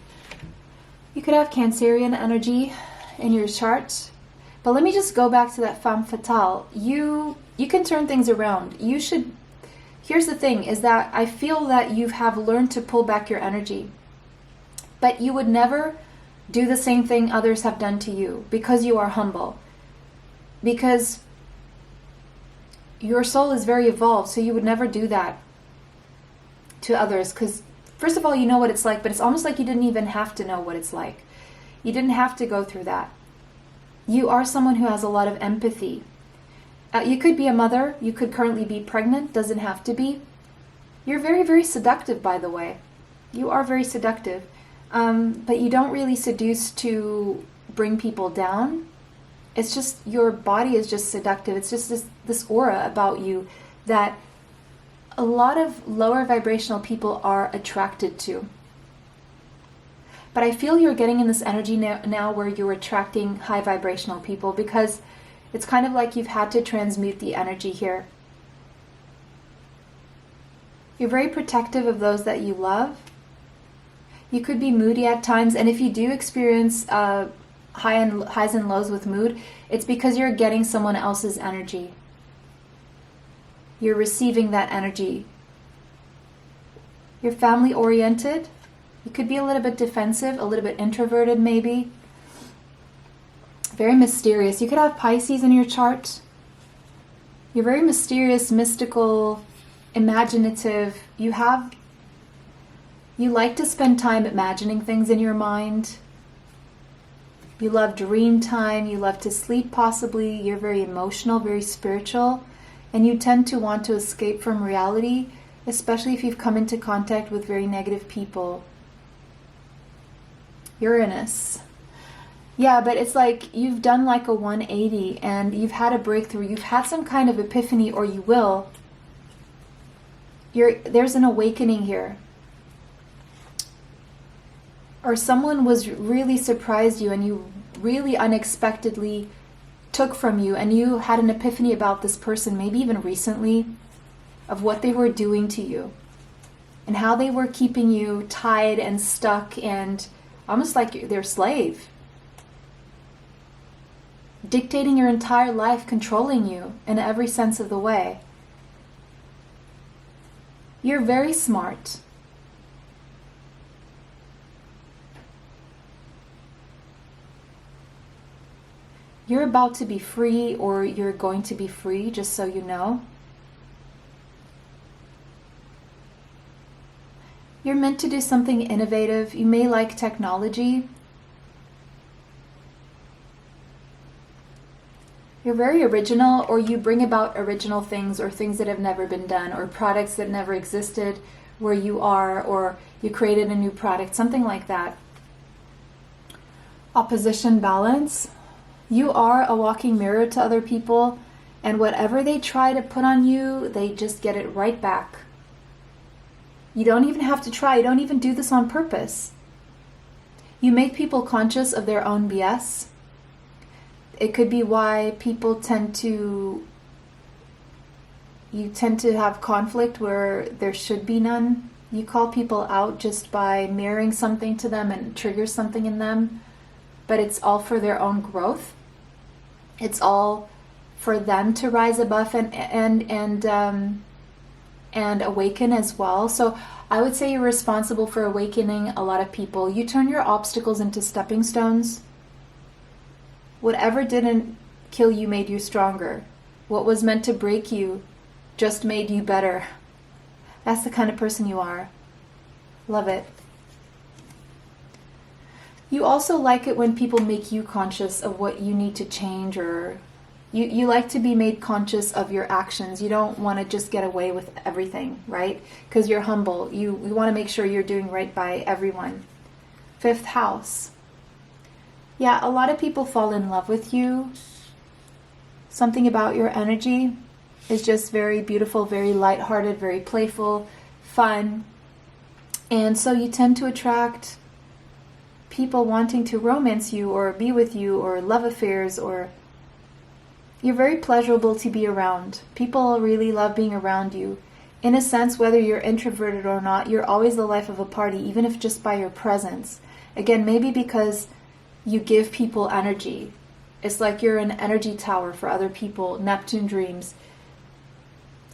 You could have Cancerian energy. in your chart. But let me just go back to that femme fatale. You can turn things around. You should. Here's the thing, is that I feel that you have learned to pull back your energy. But you would never do the same thing others have done to you because you are humble. Because your soul is very evolved, so you would never do that to others. Because first of all, you know what it's like, but it's almost like you didn't even have to know what it's like. You didn't have to go through that. You are someone who has a lot of empathy. You could be a mother, you could currently be pregnant, doesn't have to be. You're very, very seductive, by the way. You are very seductive. But you don't really seduce to bring people down. It's just, your body is just seductive. It's just this aura about you that a lot of lower vibrational people are attracted to. But I feel you're getting in this energy now where you're attracting high vibrational people, because it's kind of like you've had to transmute the energy here. You're very protective of those that you love. You could be moody at times, and if you do experience highs and lows with mood, it's because you're getting someone else's energy. You're receiving that energy. You're family oriented. You could be a little bit defensive, a little bit introverted maybe. Very mysterious. You could have Pisces in your chart. You're very mysterious, mystical, imaginative. You like to spend time imagining things in your mind. You love dream time. You love to sleep possibly. You're very emotional, very spiritual. And you tend to want to escape from reality, especially if you've come into contact with very negative people. Uranus. Yeah, but it's like you've done like a 180 and you've had a breakthrough. You've had some kind of epiphany, or you will. There's an awakening here. Or someone was really surprised you and you really unexpectedly took from you, and you had an epiphany about this person, maybe even recently, of what they were doing to you and how they were keeping you tied and stuck and almost like their slave, dictating your entire life, controlling you in every sense of the way. You're very smart. You're about to be free, or you're going to be free, just so you know. You're meant to do something innovative. You may like technology. You're very original, or you bring about original things, or things that have never been done, or products that never existed where you are, or you created a new product, something like that. Opposition, balance. You are a walking mirror to other people, and whatever they try to put on you, they just get it right back. You don't even have to try. You don't even do this on purpose. You make people conscious of their own BS. It could be why people tend to have conflict where there should be none. You call people out just by mirroring something to them and trigger something in them, but it's all for their own growth. It's all for them to rise above and awaken as well. So I would say you're responsible for awakening a lot of people. You turn your obstacles into stepping stones. Whatever didn't kill you made you stronger. What was meant to break you just made you better. That's the kind of person you are. Love it. You also like it when people make you conscious of what you need to change, or you like to be made conscious of your actions. You don't want to just get away with everything, right? Because you're humble. You want to make sure you're doing right by everyone. 5th house. Yeah, a lot of people fall in love with you. Something about your energy is just very beautiful, very lighthearted, very playful, fun. And so you tend to attract people wanting to romance you or be with you, or love affairs, or you're very pleasurable to be around. People really love being around you. In a sense, whether you're introverted or not, you're always the life of a party, even if just by your presence. Again, maybe because you give people energy. It's like you're an energy tower for other people. Neptune dreams.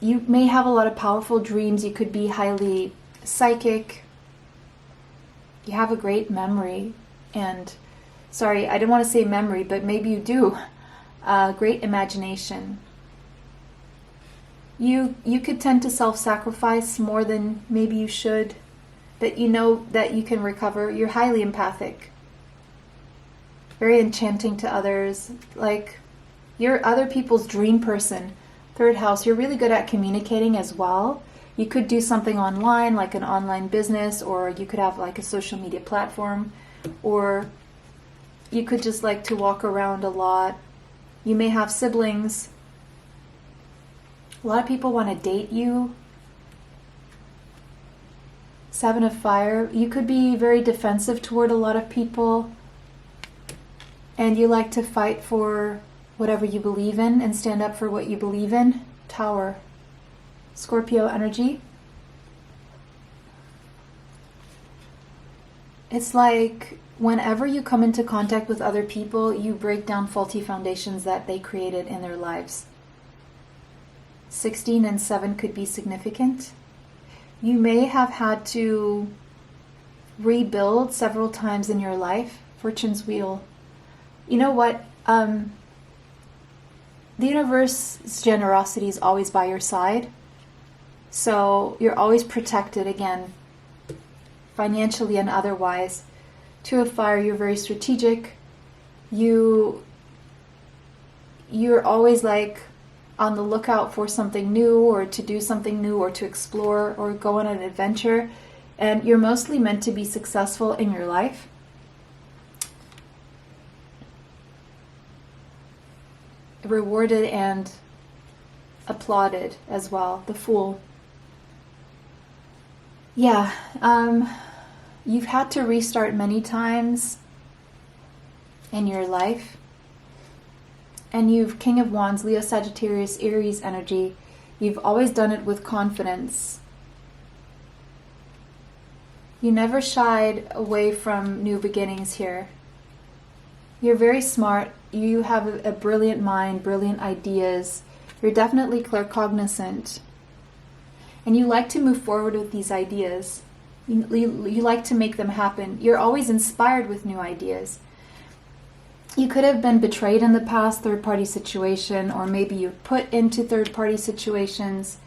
You may have a lot of powerful dreams. You could be highly psychic. You have a great memory. And, sorry, I didn't want to say memory, but maybe you do. Great imagination. You could tend to self-sacrifice more than maybe you should, but you know that you can recover. You're highly empathic. Very enchanting to others. Like, you're other people's dream person. Third house, you're really good at communicating as well. You could do something online, like an online business, or you could have like a social media platform, or you could just like to walk around a lot. You may have siblings. A lot of people want to date you. Seven of Fire, you could be very defensive toward a lot of people. And you like to fight for whatever you believe in and stand up for what you believe in. Tower. Scorpio energy. It's like whenever you come into contact with other people, you break down faulty foundations that they created in their lives. 16 and 7 could be significant. You may have had to rebuild several times in your life. Fortune's wheel. You know what? The universe's generosity is always by your side. So you're always protected, again, financially and otherwise. Two of Fire, you're very strategic. You're always like on the lookout for something new, or to do something new, or to explore, or go on an adventure. And you're mostly meant to be successful in your life. Rewarded and applauded as well. The Fool. Yeah, you've had to restart many times in your life. And you've King of Wands, Leo, Sagittarius, Aries energy. You've always done it with confidence. You never shied away from new beginnings here. You're very smart. You have a brilliant mind, brilliant ideas. You're definitely claircognizant. And you like to move forward with these ideas. You like to make them happen. You're always inspired with new ideas. You could have been betrayed in the past, third-party situation, or maybe you're put into third-party situations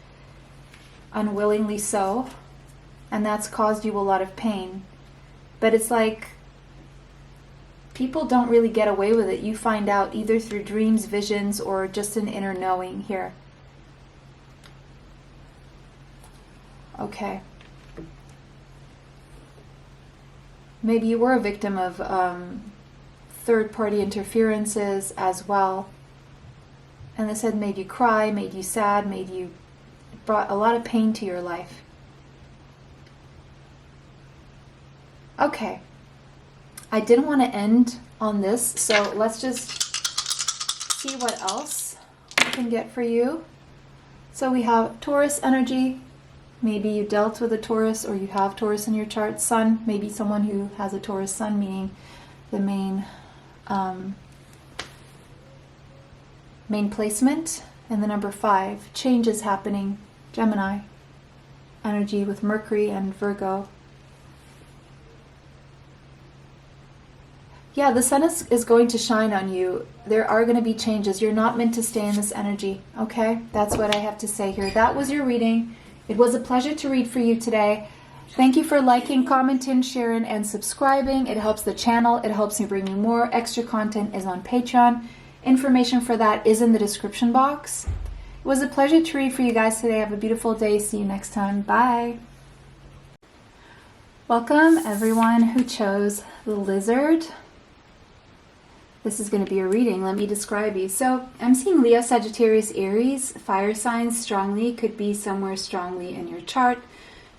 unwillingly so, and that's caused you a lot of pain. But it's like people don't really get away with it. You find out either through dreams, visions, or just an inner knowing here. Okay. Maybe you were a victim of third-party interferences as well. And this had made you cry, made you sad, brought a lot of pain to your life. Okay. I didn't want to end on this, so let's just see what else I can get for you. So we have Taurus energy. Maybe you dealt with a Taurus, or you have Taurus in your chart. Sun, maybe someone who has a Taurus sun, meaning the main placement. And the number 5, change is happening. Gemini energy with Mercury and Virgo. Yeah, the sun is going to shine on you. There are going to be changes. You're not meant to stay in this energy, okay? That's what I have to say here. That was your reading. It was a pleasure to read for you today. Thank you for liking, commenting, sharing, and subscribing. It helps the channel. It helps me bring you more. Extra content is on Patreon. Information for that is in the description box. It was a pleasure to read for you guys today. Have a beautiful day. See you next time. Bye. Welcome everyone who chose the lizard. This is going to be a reading. Let me describe you. So I'm seeing Leo, Sagittarius, Aries, fire signs strongly. Could be somewhere strongly in your chart.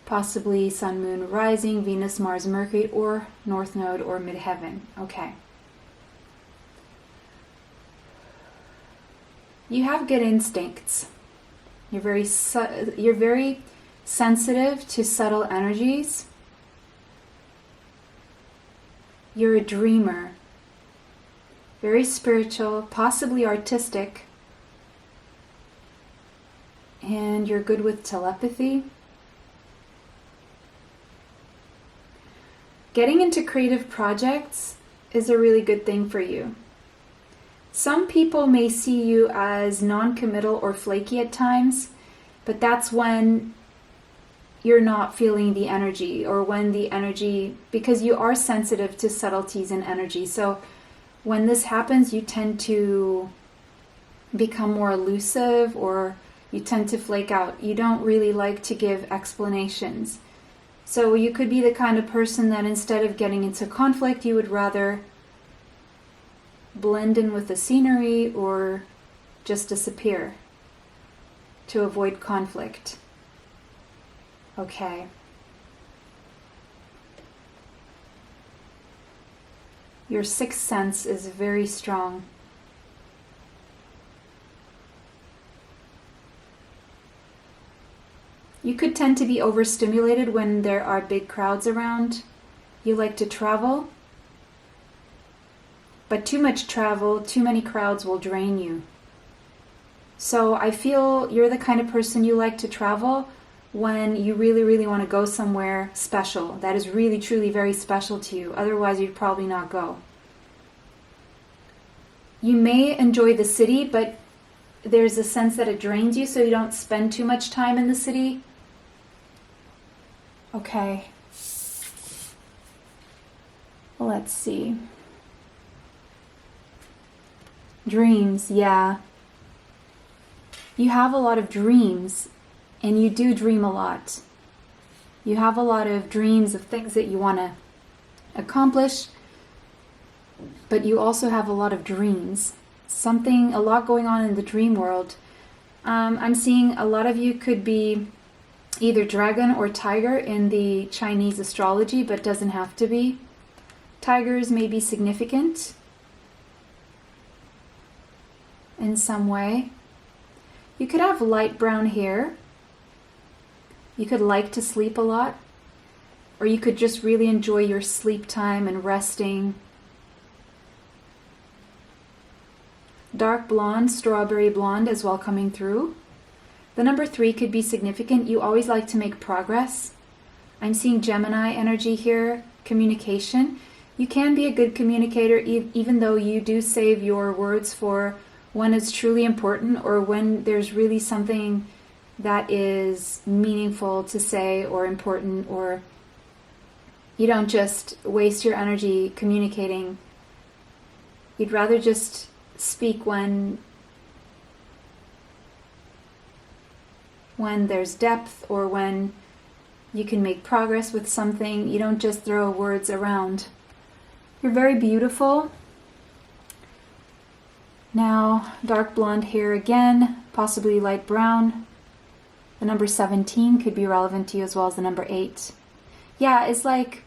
Possibly Sun, Moon, Rising, Venus, Mars, Mercury, or North Node or Midheaven. Okay. You have good instincts. You're very sensitive to subtle energies. You're a dreamer. very spiritual, possibly artistic, and you're good with telepathy. Getting into creative projects is a really good thing for you. Some people may see you as non-committal or flaky at times, but that's when you're not feeling the energy, or when the energy, because you are sensitive to subtleties in energy. So when this happens, you tend to become more elusive, or you tend to flake out. You don't really like to give explanations. So you could be the kind of person that instead of getting into conflict, you would rather blend in with the scenery or just disappear to avoid conflict. Okay. Your sixth sense is very strong. You could tend to be overstimulated when there are big crowds around. You like to travel, but too much travel, too many crowds will drain you. So I feel you're the kind of person, you like to travel when you really, really want to go somewhere special, that is really, truly very special to you. Otherwise, you'd probably not go. You may enjoy the city, but there's a sense that it drains you, so you don't spend too much time in the city. Okay. Let's see. Dreams, yeah. You have a lot of dreams, and you do dream a lot. You have a lot of dreams of things that you want to accomplish, but you also have a lot of dreams. A lot going on in the dream world. I'm seeing a lot of you could be either dragon or tiger in the Chinese astrology, but doesn't have to be. Tigers may be significant in some way. You could have light brown hair. You could like to sleep a lot, or you could just really enjoy your sleep time and resting. Dark blonde, strawberry blonde as well coming through. The number 3 could be significant. You always like to make progress. I'm seeing Gemini energy here, communication. You can be a good communicator even though you do save your words for when it's truly important, or when there's really something that is meaningful to say or important, or you don't just waste your energy communicating. You'd rather just speak when there's depth, or when you can make progress with something. You don't just throw words around. You're very beautiful. Now, dark blonde hair again, possibly light brown. The number 17 could be relevant to you, as well as the number 8. Yeah, it's like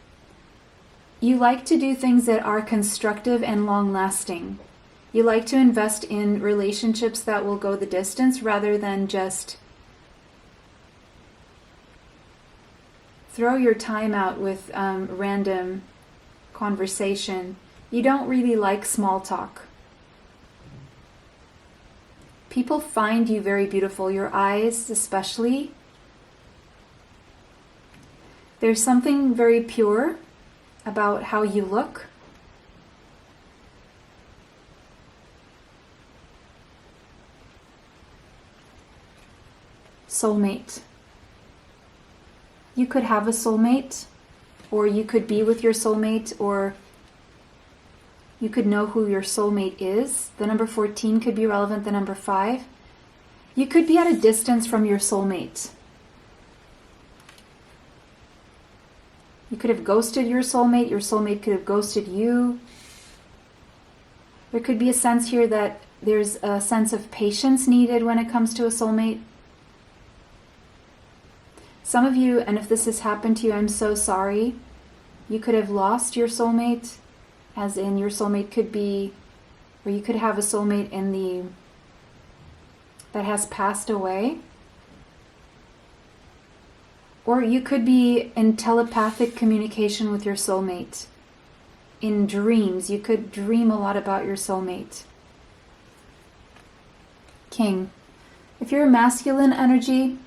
you like to do things that are constructive and long-lasting. You like to invest in relationships that will go the distance, rather than just throw your time out with random conversation. You don't really like small talk. People find you very beautiful, your eyes especially. There's something very pure about how you look. Soulmate. You could have a soulmate, or you could be with your soulmate, or you could know who your soulmate is. The number 14 could be relevant, the number 5. You could be at a distance from your soulmate. You could have ghosted your soulmate could have ghosted you. There could be a sense here that there's a sense of patience needed when it comes to a soulmate. Some of you, and if this has happened to you, I'm so sorry. You could have lost your soulmate, as in your soulmate could be, or you could have a soulmate that has passed away. Or you could be in telepathic communication with your soulmate. in dreams. You could dream a lot about your soulmate. King. If you're a masculine energy,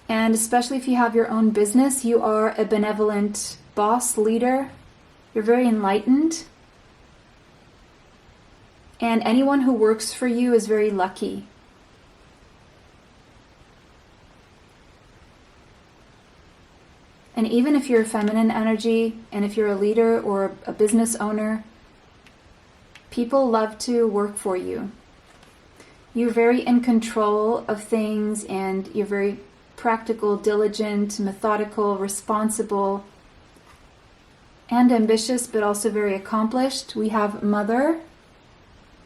and especially if you have your own business, you are a benevolent boss, leader. You're very enlightened. And anyone who works for you is very lucky. And even if you're a feminine energy, and if you're a leader or a business owner, people love to work for you. You're very in control of things, and you're very practical, diligent, methodical, responsible, and ambitious, but also very accomplished. We have mother.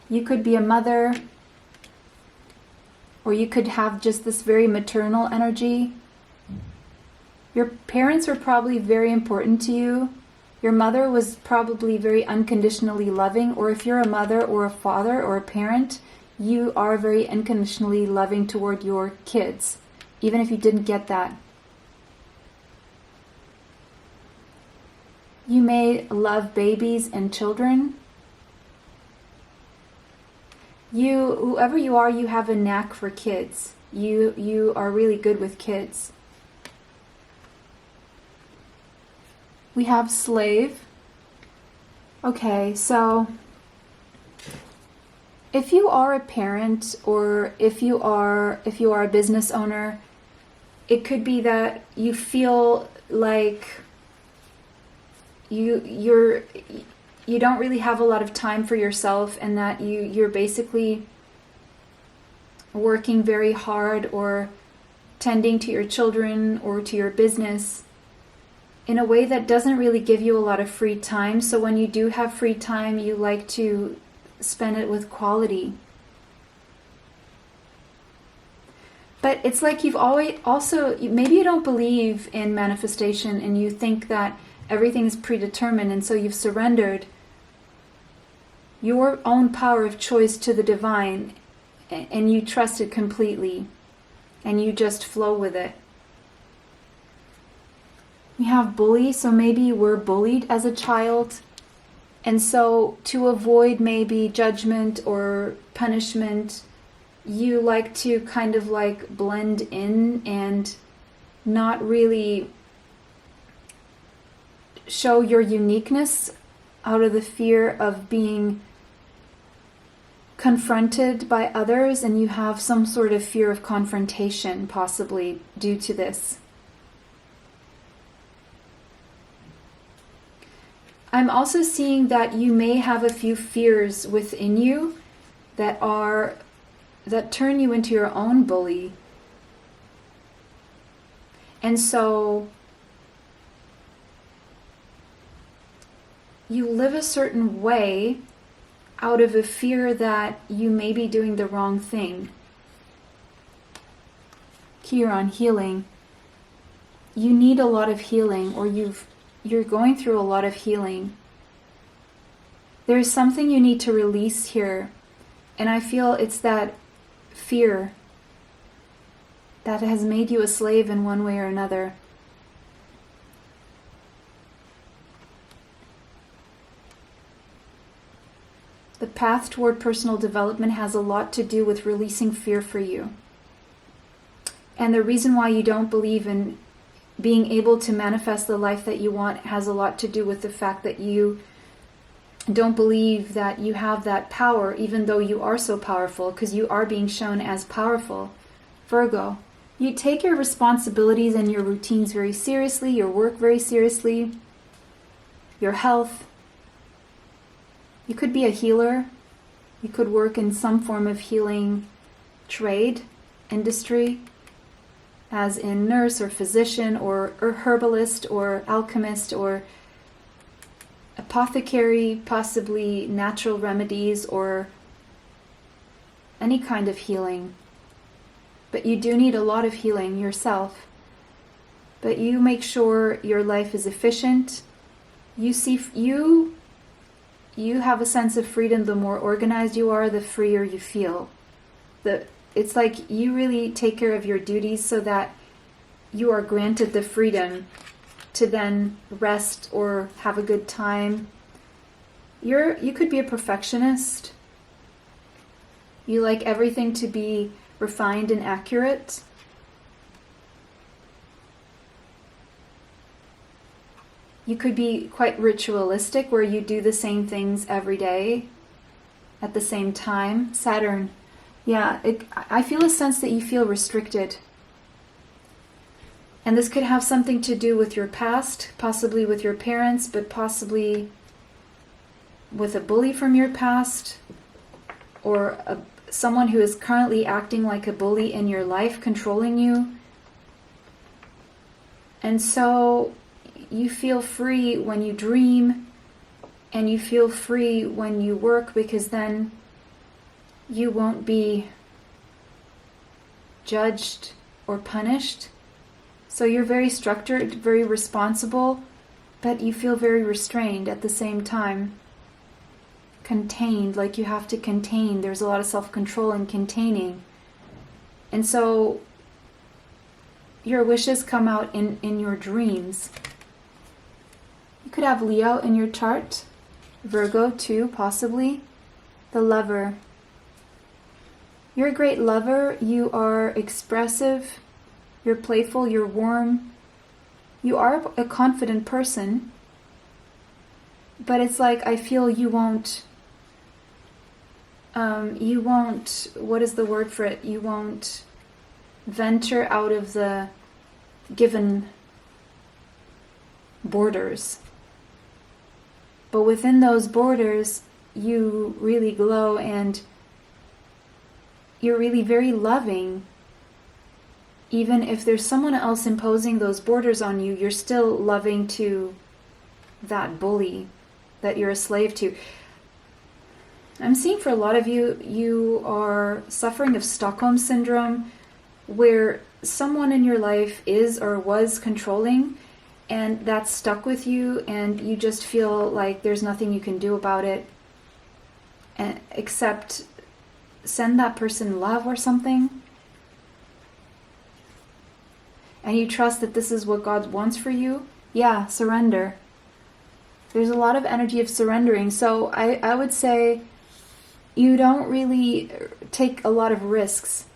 You could be a mother, or you could have just this very maternal energy. Your parents were probably very important to you. Your mother was probably very unconditionally loving, or if you're a mother or a father or a parent, you are very unconditionally loving toward your kids, even if you didn't get that. You may love babies and children. Whoever you are, you have a knack for kids. You are really good with kids. We have slave. Okay, so if you are a parent, or if you are a business owner, it could be that you feel like you don't really have a lot of time for yourself, and that you're basically working very hard or tending to your children or to your business in a way that doesn't really give you a lot of free time. So when you do have free time, you like to spend it with quality. But it's like you've always also, maybe you don't believe in manifestation, and you think that everything is predetermined, and so you've surrendered your own power of choice to the divine, and you trust it completely, and you just flow with it. We have bully, so maybe you were bullied as a child, and so to avoid maybe judgment or punishment, you like to kind of like blend in and not really show your uniqueness out of the fear of being confronted by others, and you have some sort of fear of confrontation possibly due to this. I'm also seeing that you may have a few fears within you that turn you into your own bully. And so you live a certain way out of a fear that you may be doing the wrong thing. Here on healing, you need a lot of healing, or you're going through a lot of healing. There's something you need to release here, and I feel it's that fear that has made you a slave in one way or another. The path toward personal development has a lot to do with releasing fear for you. And the reason why you don't believe in being able to manifest the life that you want has a lot to do with the fact that you don't believe that you have that power, even though you are so powerful, because you are being shown as powerful. Virgo, you take your responsibilities and your routines very seriously, your work very seriously, your health. You could be a healer. You could work in some form of healing trade, industry, as in nurse or physician or herbalist or alchemist or apothecary, possibly natural remedies or any kind of healing. But you do need a lot of healing yourself. But you make sure your life is efficient. You have a sense of freedom. The more organized you are, the freer you feel. It's like you really take care of your duties so that you are granted the freedom to then rest or have a good time You could be a perfectionist. You like everything to be refined and accurate. You could be quite ritualistic, where you do the same things every day at the same time. Saturn. Yeah, I feel a sense that you feel restricted. And this could have something to do with your past, possibly with your parents, but possibly with a bully from your past, or someone who is currently acting like a bully in your life, controlling you. And so you feel free when you dream, and you feel free when you work, because then you won't be judged or punished. So you're very structured, very responsible, but you feel very restrained at the same time. Contained, like you have to contain. There's a lot of self-control in containing. And so your wishes come out in your dreams. You could have Leo in your chart. Virgo too, possibly. The Lover. You're a great lover. You are expressive. You're playful. You're warm. You are a confident person. But it's like, I feel you won't, what is the word for it? You won't venture out of the given borders. But within those borders, you really glow, and you're really very loving. Even if there's someone else imposing those borders on you, you're still loving to that bully that you're a slave to. I'm seeing for a lot of you, you are suffering of Stockholm Syndrome, where someone in your life is or was controlling, and that's stuck with you, and you just feel like there's nothing you can do about it, except send that person love or something. And you trust that this is what God wants for you. Yeah, surrender. There's a lot of energy of surrendering. So I would say you don't really take a lot of risks.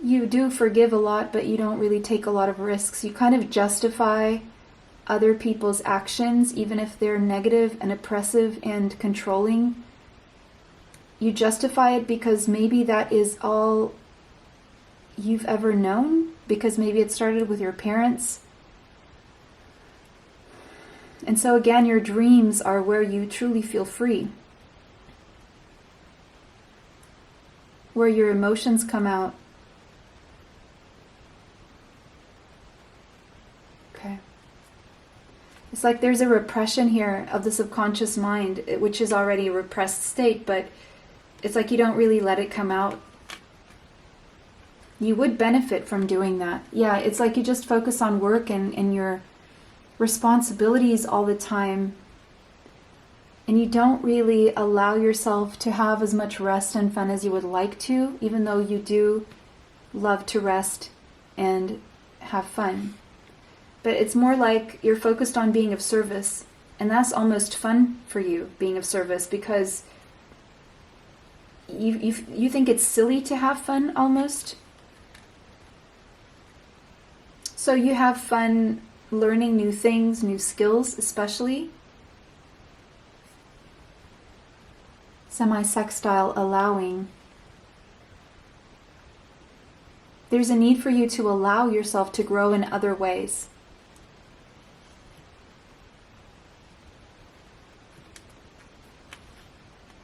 You do forgive a lot, but you don't really take a lot of risks. You kind of justify other people's actions, even if they're negative and oppressive and controlling. You justify it because maybe that is all you've ever known, because maybe it started with your parents. And so again, your dreams are where you truly feel free, where your emotions come out. Okay. It's like there's a repression here of the subconscious mind, which is already a repressed state, but it's like you don't really let it come out. You would benefit from doing that. Yeah, it's like you just focus on work and your responsibilities all the time, and you don't really allow yourself to have as much rest and fun as you would like to, even though you do love to rest and have fun. But it's more like you're focused on being of service, and that's almost fun for you, being of service, because you think it's silly to have fun almost. So you have fun learning new things, new skills especially. Semi-sextile, allowing. There's a need for you to allow yourself to grow in other ways.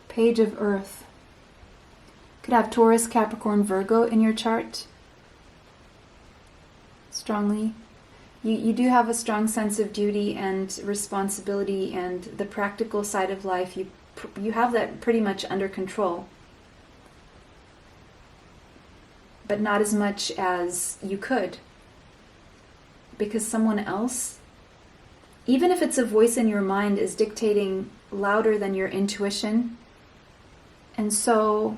Page of Earth. Could have Taurus, Capricorn, Virgo in your chart. Strongly. You do have a strong sense of duty and responsibility and the practical side of life. You have that pretty much under control. But not as much as you could. Because someone else, even if it's a voice in your mind, is dictating louder than your intuition. And so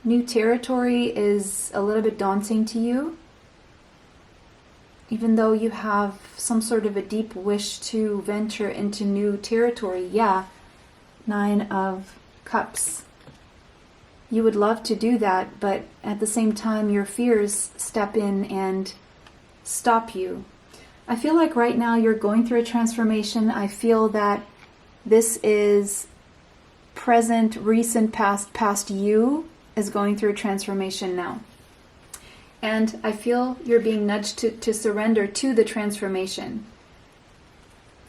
new territory is a little bit daunting to you. even though you have some sort of a deep wish to venture into new territory, yeah, 9 of Cups. You would love to do that, but at the same time, your fears step in and stop you. I feel like right now you're going through a transformation. I feel that this is present, recent, past you is going through a transformation now. And I feel you're being nudged to surrender to the transformation.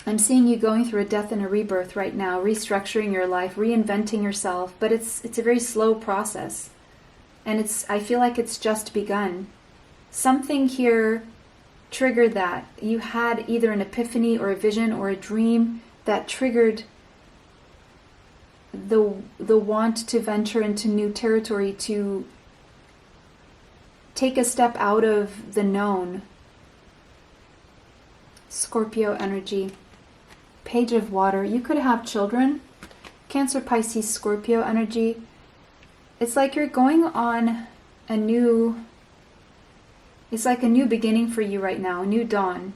I'm seeing you going through a death and a rebirth right now, restructuring your life, reinventing yourself, but it's a very slow process. And I feel like it's just begun. Something here triggered that. You had either an epiphany or a vision or a dream that triggered the want to venture into new territory, to take a step out of the known. Scorpio energy. Page of Water. You could have children. Cancer, Pisces, Scorpio energy. It's like you're going on it's like a new beginning for you right now, a new dawn.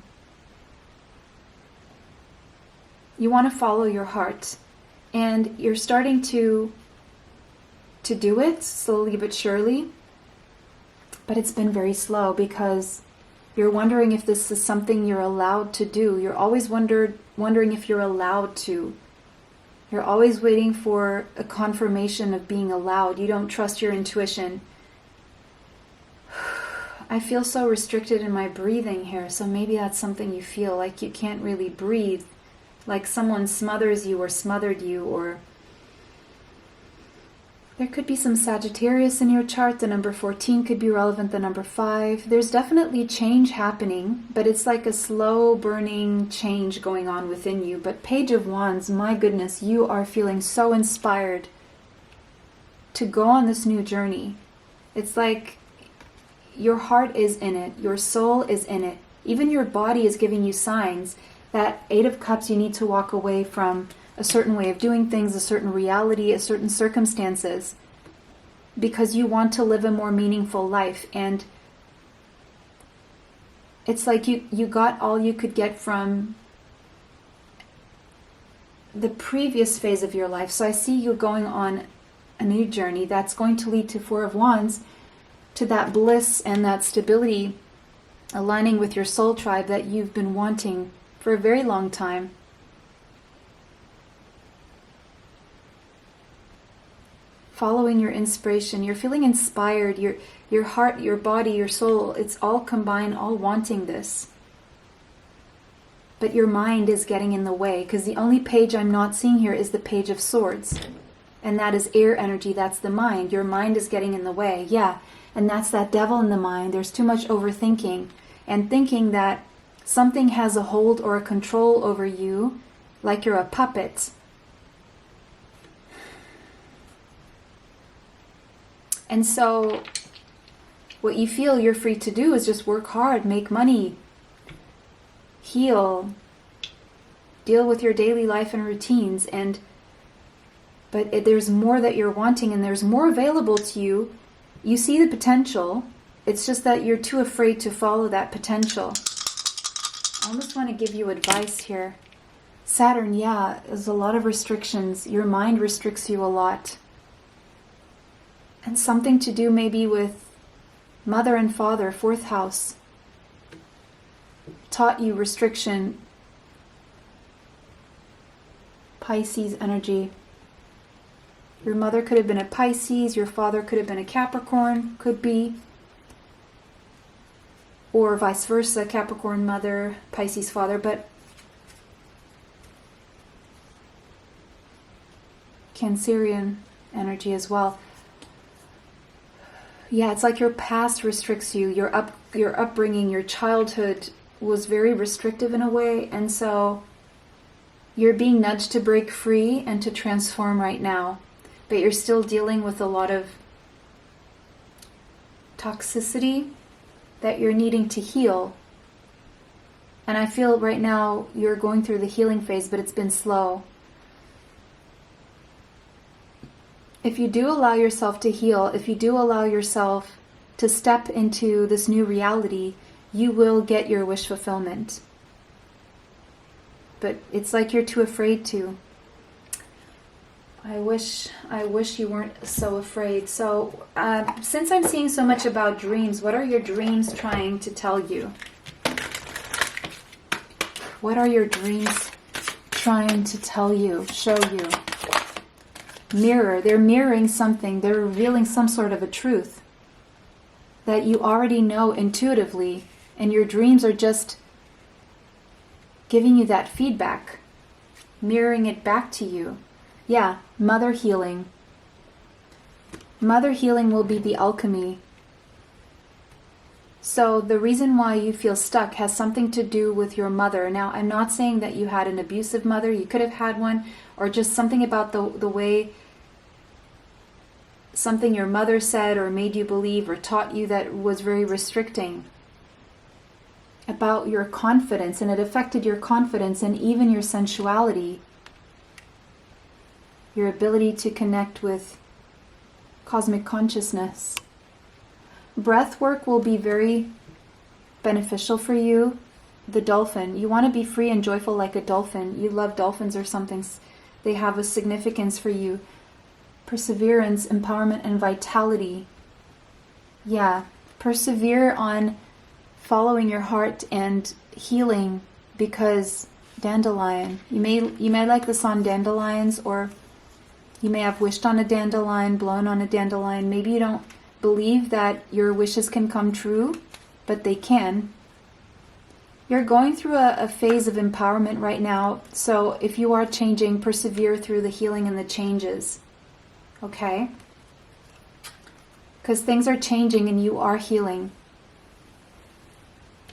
You want to follow your heart. And you're starting to do it slowly but surely. But it's been very slow because you're wondering if this is something you're allowed to do. You're always wondering if you're allowed to. You're always waiting for a confirmation of being allowed. You don't trust your intuition. I feel so restricted in my breathing here, so maybe that's something you feel, like you can't really breathe, like someone smothers you or smothered you, or there could be some Sagittarius in your chart. The number 14 could be relevant, the number 5. There's definitely change happening, but it's like a slow burning change going on within you. But Page of Wands, my goodness, you are feeling so inspired to go on this new journey. It's like your heart is in it, your soul is in it. Even your body is giving you signs that 8 of Cups, you need to walk away from a certain way of doing things, a certain reality, a certain circumstances, because you want to live a more meaningful life. And it's like you got all you could get from the previous phase of your life. So I see you going on a new journey that's going to lead to 4 of Wands, to that bliss and that stability, aligning with your soul tribe that you've been wanting for a very long time. Following your inspiration, you're feeling inspired, your heart, your body, your soul, it's all combined, all wanting this. But your mind is getting in the way, because the only page I'm not seeing here is the Page of Swords. And that is air energy, that's the mind. Your mind is getting in the way, yeah. And that's that devil in the mind. There's too much overthinking and thinking that something has a hold or a control over you, like you're a puppet. And so what you feel you're free to do is just work hard, make money, heal, deal with your daily life and routines. But there's more that you're wanting, and there's more available to you. You see the potential. It's just that you're too afraid to follow that potential. I almost want to give you advice here. Saturn, yeah, there's a lot of restrictions. Your mind restricts you a lot. And something to do maybe with mother and father, 4th house, taught you restriction. Pisces energy. Your mother could have been a Pisces, your father could have been a Capricorn, could be. Or vice versa, Capricorn mother, Pisces father, but Cancerian energy as well. Yeah, it's like your past restricts you. Your upbringing, your childhood was very restrictive in a way, and so you're being nudged to break free and to transform right now. But you're still dealing with a lot of toxicity that you're needing to heal. And I feel right now you're going through the healing phase, but it's been slow. If you do allow yourself to heal, if you do allow yourself to step into this new reality, you will get your wish fulfillment. But it's like you're too afraid to. I wish you weren't so afraid. So, since I'm seeing so much about dreams, what are your dreams trying to tell you? What are your dreams trying to tell you, show you? Mirror. They're mirroring something. They're revealing some sort of a truth that you already know intuitively, and your dreams are just giving you that feedback, mirroring it back to you. Yeah, mother healing. Mother healing will be the alchemy. So the reason why you feel stuck has something to do with your mother. Now, I'm not saying that you had an abusive mother. You could have had one, or just something about the way something your mother said or made you believe or taught you that was very restricting about your confidence, and it affected your confidence and even your sensuality, your ability to connect with cosmic consciousness. Breath work will be very beneficial for you. The dolphin, you want to be free and joyful like a dolphin. You love dolphins or something. They have a significance for you. Perseverance, empowerment, and vitality. Yeah, persevere on following your heart and healing, because dandelion, you may like the song Dandelions, or you may have wished on a dandelion, blown on a dandelion. Maybe you don't believe that your wishes can come true, but they can. You're going through a phase of empowerment right now, so if you are changing, persevere through the healing and the changes. Okay? Because things are changing and you are healing.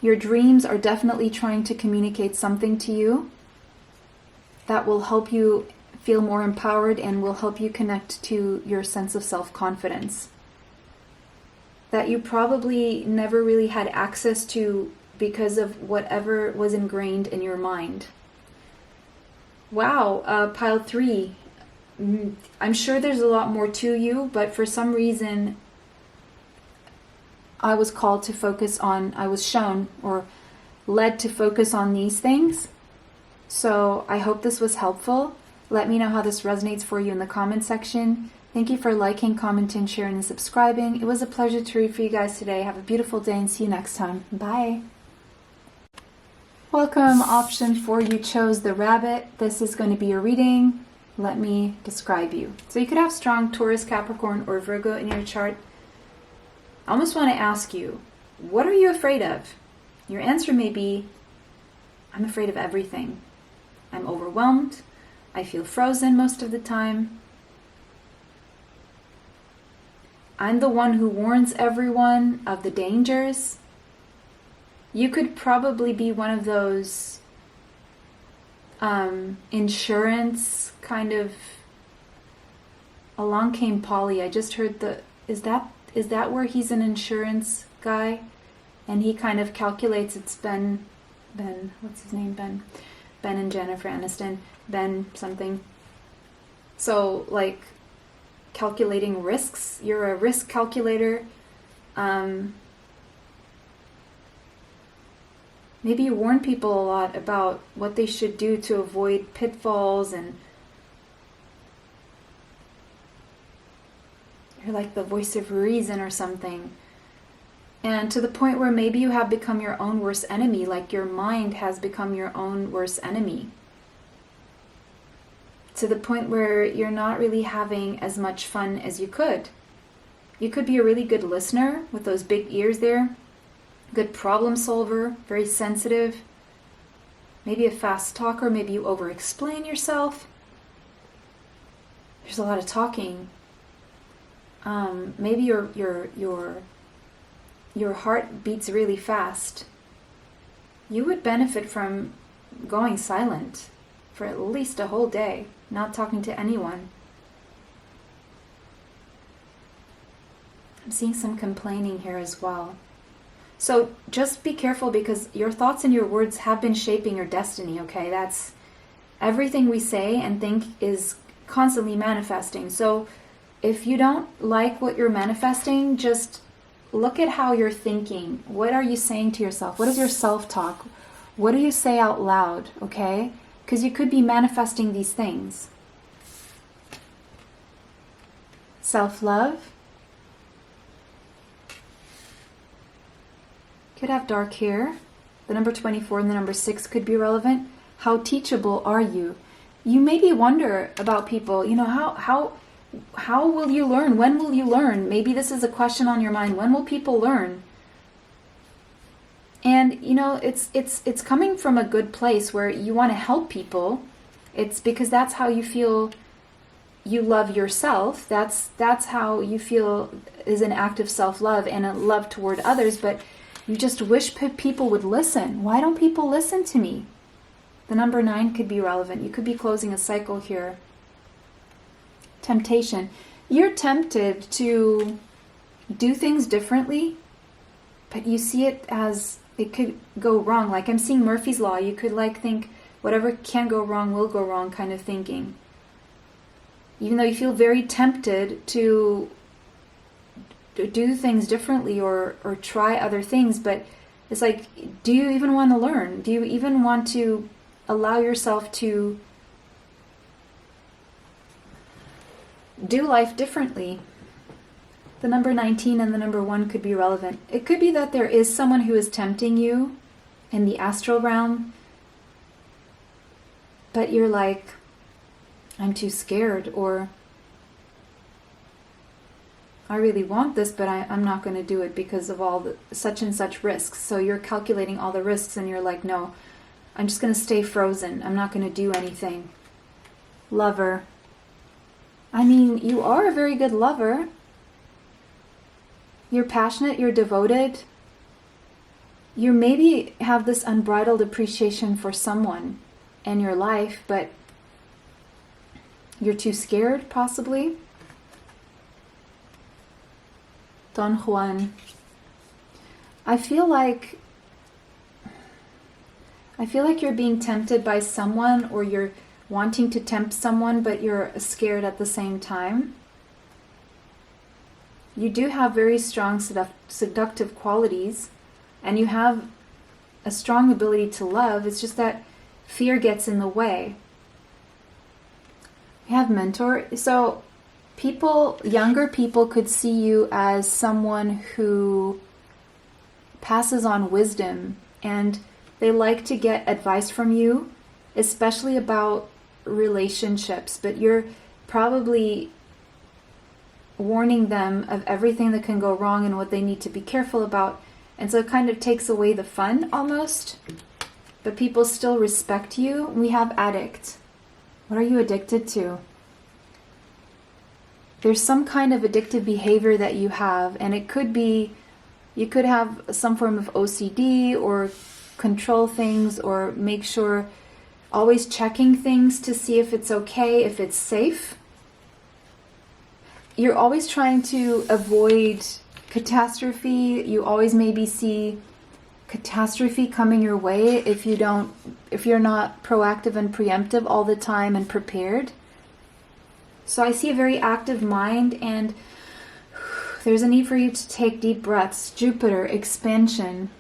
Your dreams are definitely trying to communicate something to you that will help you feel more empowered and will help you connect to your sense of self-confidence that you probably never really had access to because of whatever was ingrained in your mind. Wow, pile 3. I'm sure there's a lot more to you, but for some reason I was called to focus on, I was shown or led to focus on these things. So I hope this was helpful. Let me know how this resonates for you in the comment section. Thank you for liking, commenting, sharing, and subscribing. It was a pleasure to read for you guys today. Have a beautiful day and see you next time. Bye. Welcome, option 4. You chose the rabbit. This is going to be a reading. Let me describe you. So you could have strong Taurus, Capricorn, or Virgo in your chart. I almost want to ask you, what are you afraid of? Your answer may be, I'm afraid of everything. I'm overwhelmed. I feel frozen most of the time. I'm the one who warns everyone of the dangers. You could probably be one of those insurance kind of. Along came Polly. I just heard is that where he's an insurance guy? And he kind of calculates, it's Ben, what's his name, Ben and Jennifer Aniston, Ben something. So, like, calculating risks. You're a risk calculator. Maybe you warn people a lot about what they should do to avoid pitfalls, and you're like the voice of reason or something. And to the point where maybe you have become your own worst enemy, like your mind has become your own worst enemy. To the point where you're not really having as much fun as you could. You could be a really good listener with those big ears there, good problem solver, very sensitive, maybe a fast talker, maybe you over-explain yourself. There's a lot of talking. Maybe your heart beats really fast. You would benefit from going silent for at least a whole day, not talking to anyone. I'm seeing some complaining here as well. So just be careful, because your thoughts and your words have been shaping your destiny, okay? That's everything we say and think is constantly manifesting. So if you don't like what you're manifesting, just look at how you're thinking. What are you saying to yourself? What is your self-talk? What do you say out loud, okay? Because you could be manifesting these things. Self-love. Could have dark hair. The number 24 and the number 6 could be relevant. How teachable are you? You maybe wonder about people, you know, how will you learn? When will you learn? Maybe this is a question on your mind. When will people learn? And you know, it's coming from a good place where you want to help people. It's because that's how you feel you love yourself. That's how you feel is an act of self-love and a love toward others, but you just wish people would listen. Why don't people listen to me? The number 9 could be relevant. You could be closing a cycle here. Temptation. You're tempted to do things differently, but you see it as it could go wrong. Like I'm seeing Murphy's Law. You could like think whatever can go wrong will go wrong kind of thinking. Even though you feel very tempted to do things differently or try other things, but it's like, do you even want to learn? Do you even want to allow yourself to do life differently? The number 19 and the number 1 could be relevant. It could be that there is someone who is tempting you in the astral realm, but you're like, I'm too scared, or I really want this, but I'm not going to do it because of all the such and such risks. So you're calculating all the risks and you're like, no, I'm just going to stay frozen. I'm not going to do anything. Lover. I mean, you are a very good lover. You're passionate, you're devoted. You maybe have this unbridled appreciation for someone in your life, but you're too scared, possibly. Don Juan. I feel like you're being tempted by someone, or you're wanting to tempt someone, but you're scared at the same time. You do have very strong seductive qualities, and you have a strong ability to love. It's just that fear gets in the way. You have mentor. So younger people could see you as someone who passes on wisdom, and they like to get advice from you, especially about relationships, but you're probably warning them of everything that can go wrong and what they need to be careful about. And so it kind of takes away the fun almost, but people still respect you. We have addict. What are you addicted to? There's some kind of addictive behavior that you have, and it could be, you could have some form of OCD or control things, or make sure, always checking things to see if it's okay, if it's safe. You're always trying to avoid catastrophe. You always maybe see catastrophe coming your way if you're not proactive and preemptive all the time and prepared. So I see a very active mind, and there's a need for you to take deep breaths. Jupiter, expansion.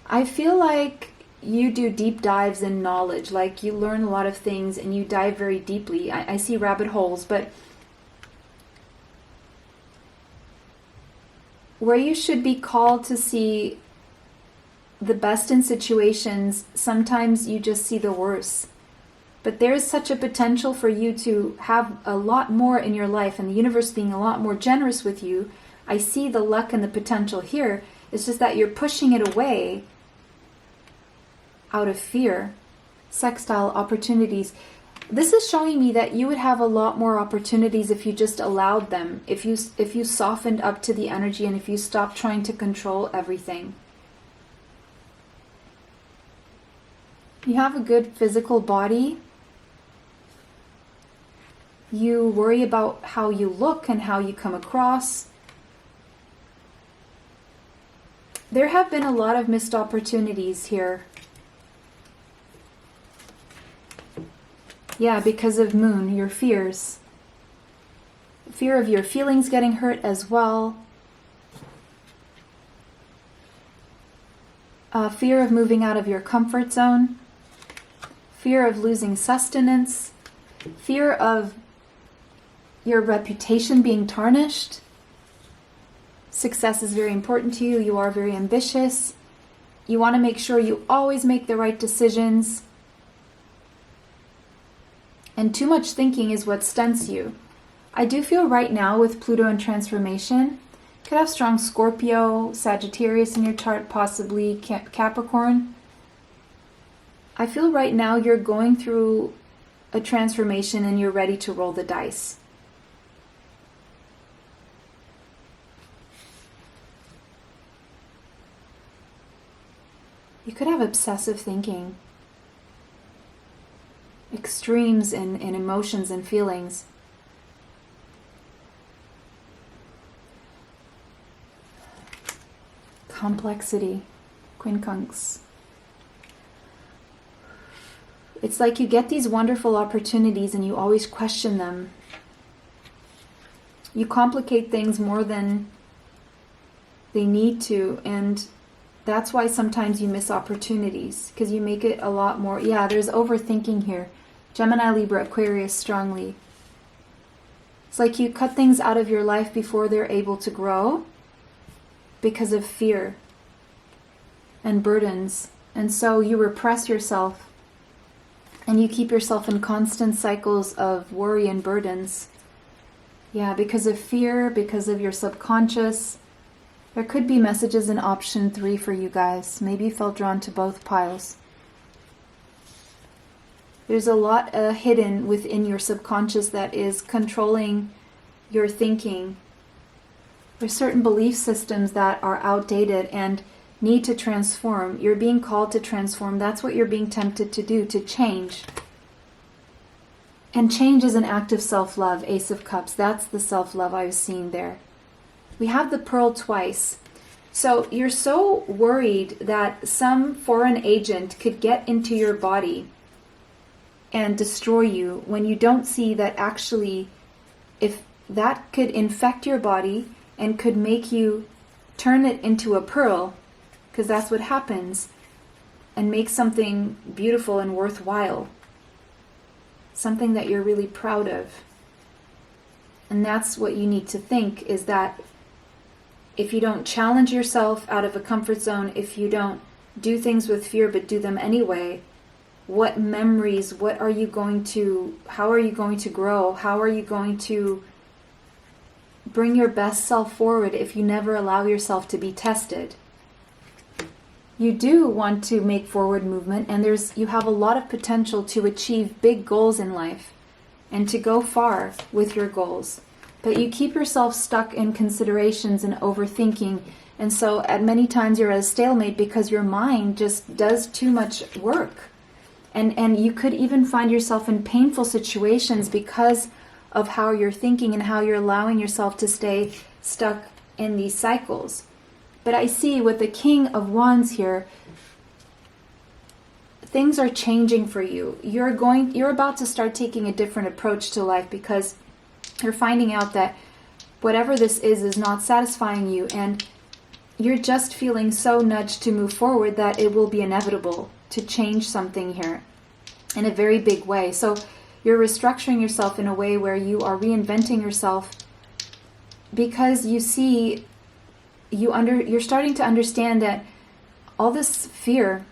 I feel like you do deep dives in knowledge, like you learn a lot of things and you dive very deeply. I see rabbit holes, but where you should be called to see the best in situations, sometimes you just see the worst. But there is such a potential for you to have a lot more in your life, and the universe being a lot more generous with you. I see the luck and the potential here. It's just that you're pushing it away out of fear. Sextile, opportunities. This is showing me that you would have a lot more opportunities if you just allowed them, if you softened up to the energy, and if you stopped trying to control everything. You have a good physical body. You worry about how you look and how you come across. There have been a lot of missed opportunities here. Yeah, because of Moon, your fears. Fear of your feelings getting hurt as well. fear of moving out of your comfort zone, fear of losing sustenance, fear of your reputation being tarnished. Success is very important to you. You are very ambitious. You want to make sure you always make the right decisions. And too much thinking is what stunts you. I do feel right now with Pluto in transformation, you could have strong Scorpio, Sagittarius in your chart, possibly Capricorn. I feel right now you're going through a transformation and you're ready to roll the dice. You could have obsessive thinking, extremes in emotions and feelings. Complexity, quincunx. It's like you get these wonderful opportunities and you always question them. You complicate things more than they need to, and that's why sometimes you miss opportunities, because you make it a lot more. Yeah, there's overthinking here. Gemini, Libra, Aquarius strongly. It's like you cut things out of your life before they're able to grow because of fear and burdens. And so you repress yourself and you keep yourself in constant cycles of worry and burdens. Yeah, because of fear, because of your subconscious. There could be messages in option 3 for you guys. Maybe you felt drawn to both piles. There's a lot hidden within your subconscious that is controlling your thinking. There's certain belief systems that are outdated and need to transform. You're being called to transform. That's what you're being tempted to do, to change. And change is an act of self-love, Ace of Cups. That's the self-love I was seeing there. We have the Pearl twice. So you're so worried that some foreign agent could get into your body and destroy you, when you don't see that actually, if that could infect your body and could make you turn it into a pearl, because that's what happens, and make something beautiful and worthwhile, something that you're really proud of. And that's what you need to think, is that if you don't challenge yourself out of a comfort zone, if you don't do things with fear but do them anyway, what memories, how are you going to grow? How are you going to bring your best self forward if you never allow yourself to be tested? You do want to make forward movement, and you have a lot of potential to achieve big goals in life and to go far with your goals. But you keep yourself stuck in considerations and overthinking, and so at many times you're at a stalemate because your mind just does too much work. And you could even find yourself in painful situations because of how you're thinking and how you're allowing yourself to stay stuck in these cycles. But I see with the King of Wands here, things are changing for you. You're about to start taking a different approach to life because you're finding out that whatever this is not satisfying you, and you're just feeling so nudged to move forward that it will be inevitable to change something here in a very big way. So you're restructuring yourself in a way where you are reinventing yourself because you see, you're starting to understand that all this fear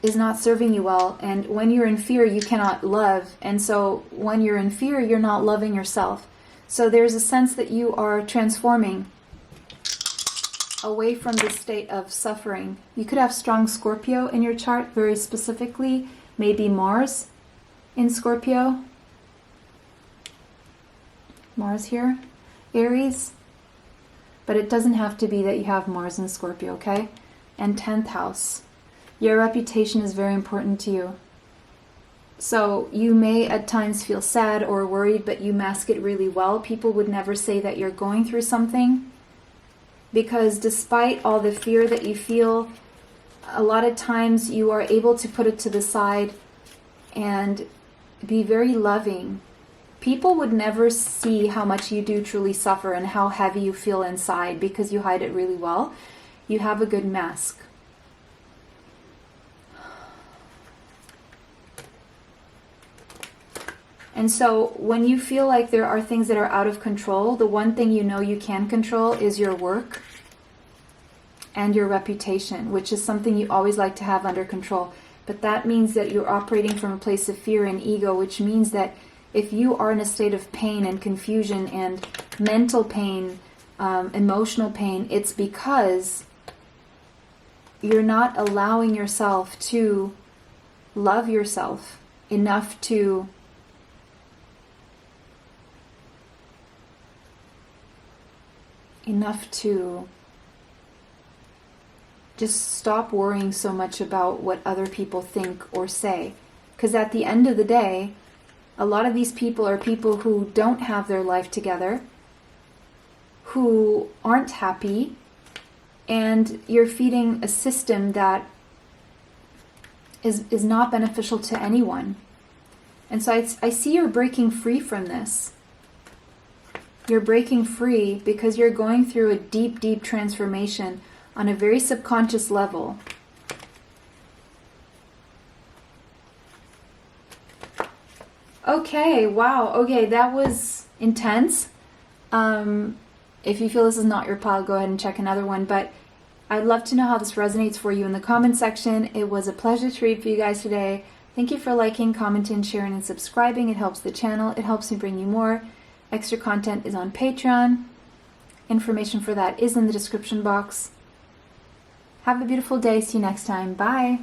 is not serving you well, and when you're in fear you cannot love, and so when you're in fear you're not loving yourself. So there's a sense that you are transforming away from the state of suffering. You could have strong Scorpio in your chart, very specifically, maybe Mars in Scorpio. Mars here, Aries. But it doesn't have to be that you have Mars in Scorpio, okay? And 10th house. Your reputation is very important to you. So you may at times feel sad or worried, but you mask it really well. People would never say that you're going through something, because despite all the fear that you feel, a lot of times you are able to put it to the side and be very loving. People would never see how much you do truly suffer and how heavy you feel inside because you hide it really well. You have a good mask. And so when you feel like there are things that are out of control, the one thing you know you can control is your work and your reputation, which is something you always like to have under control. But that means that you're operating from a place of fear and ego, which means that if you are in a state of pain and confusion and mental pain, emotional pain, it's because you're not allowing yourself to love yourself enough to just stop worrying so much about what other people think or say. Because at the end of the day, a lot of these people are people who don't have their life together, who aren't happy, and you're feeding a system that is not beneficial to anyone. And so I see you're breaking free from this. You're breaking free because you're going through a deep, deep transformation on a very subconscious level. Okay, wow. Okay, that was intense. If you feel this is not your pile, go ahead and check another one. But I'd love to know how this resonates for you in the comment section. It was a pleasure to read for you guys today. Thank you for liking, commenting, sharing, and subscribing. It helps the channel. It helps me bring you more. Extra content is on Patreon. Information for that is in the description box. Have a beautiful day. See you next time. Bye.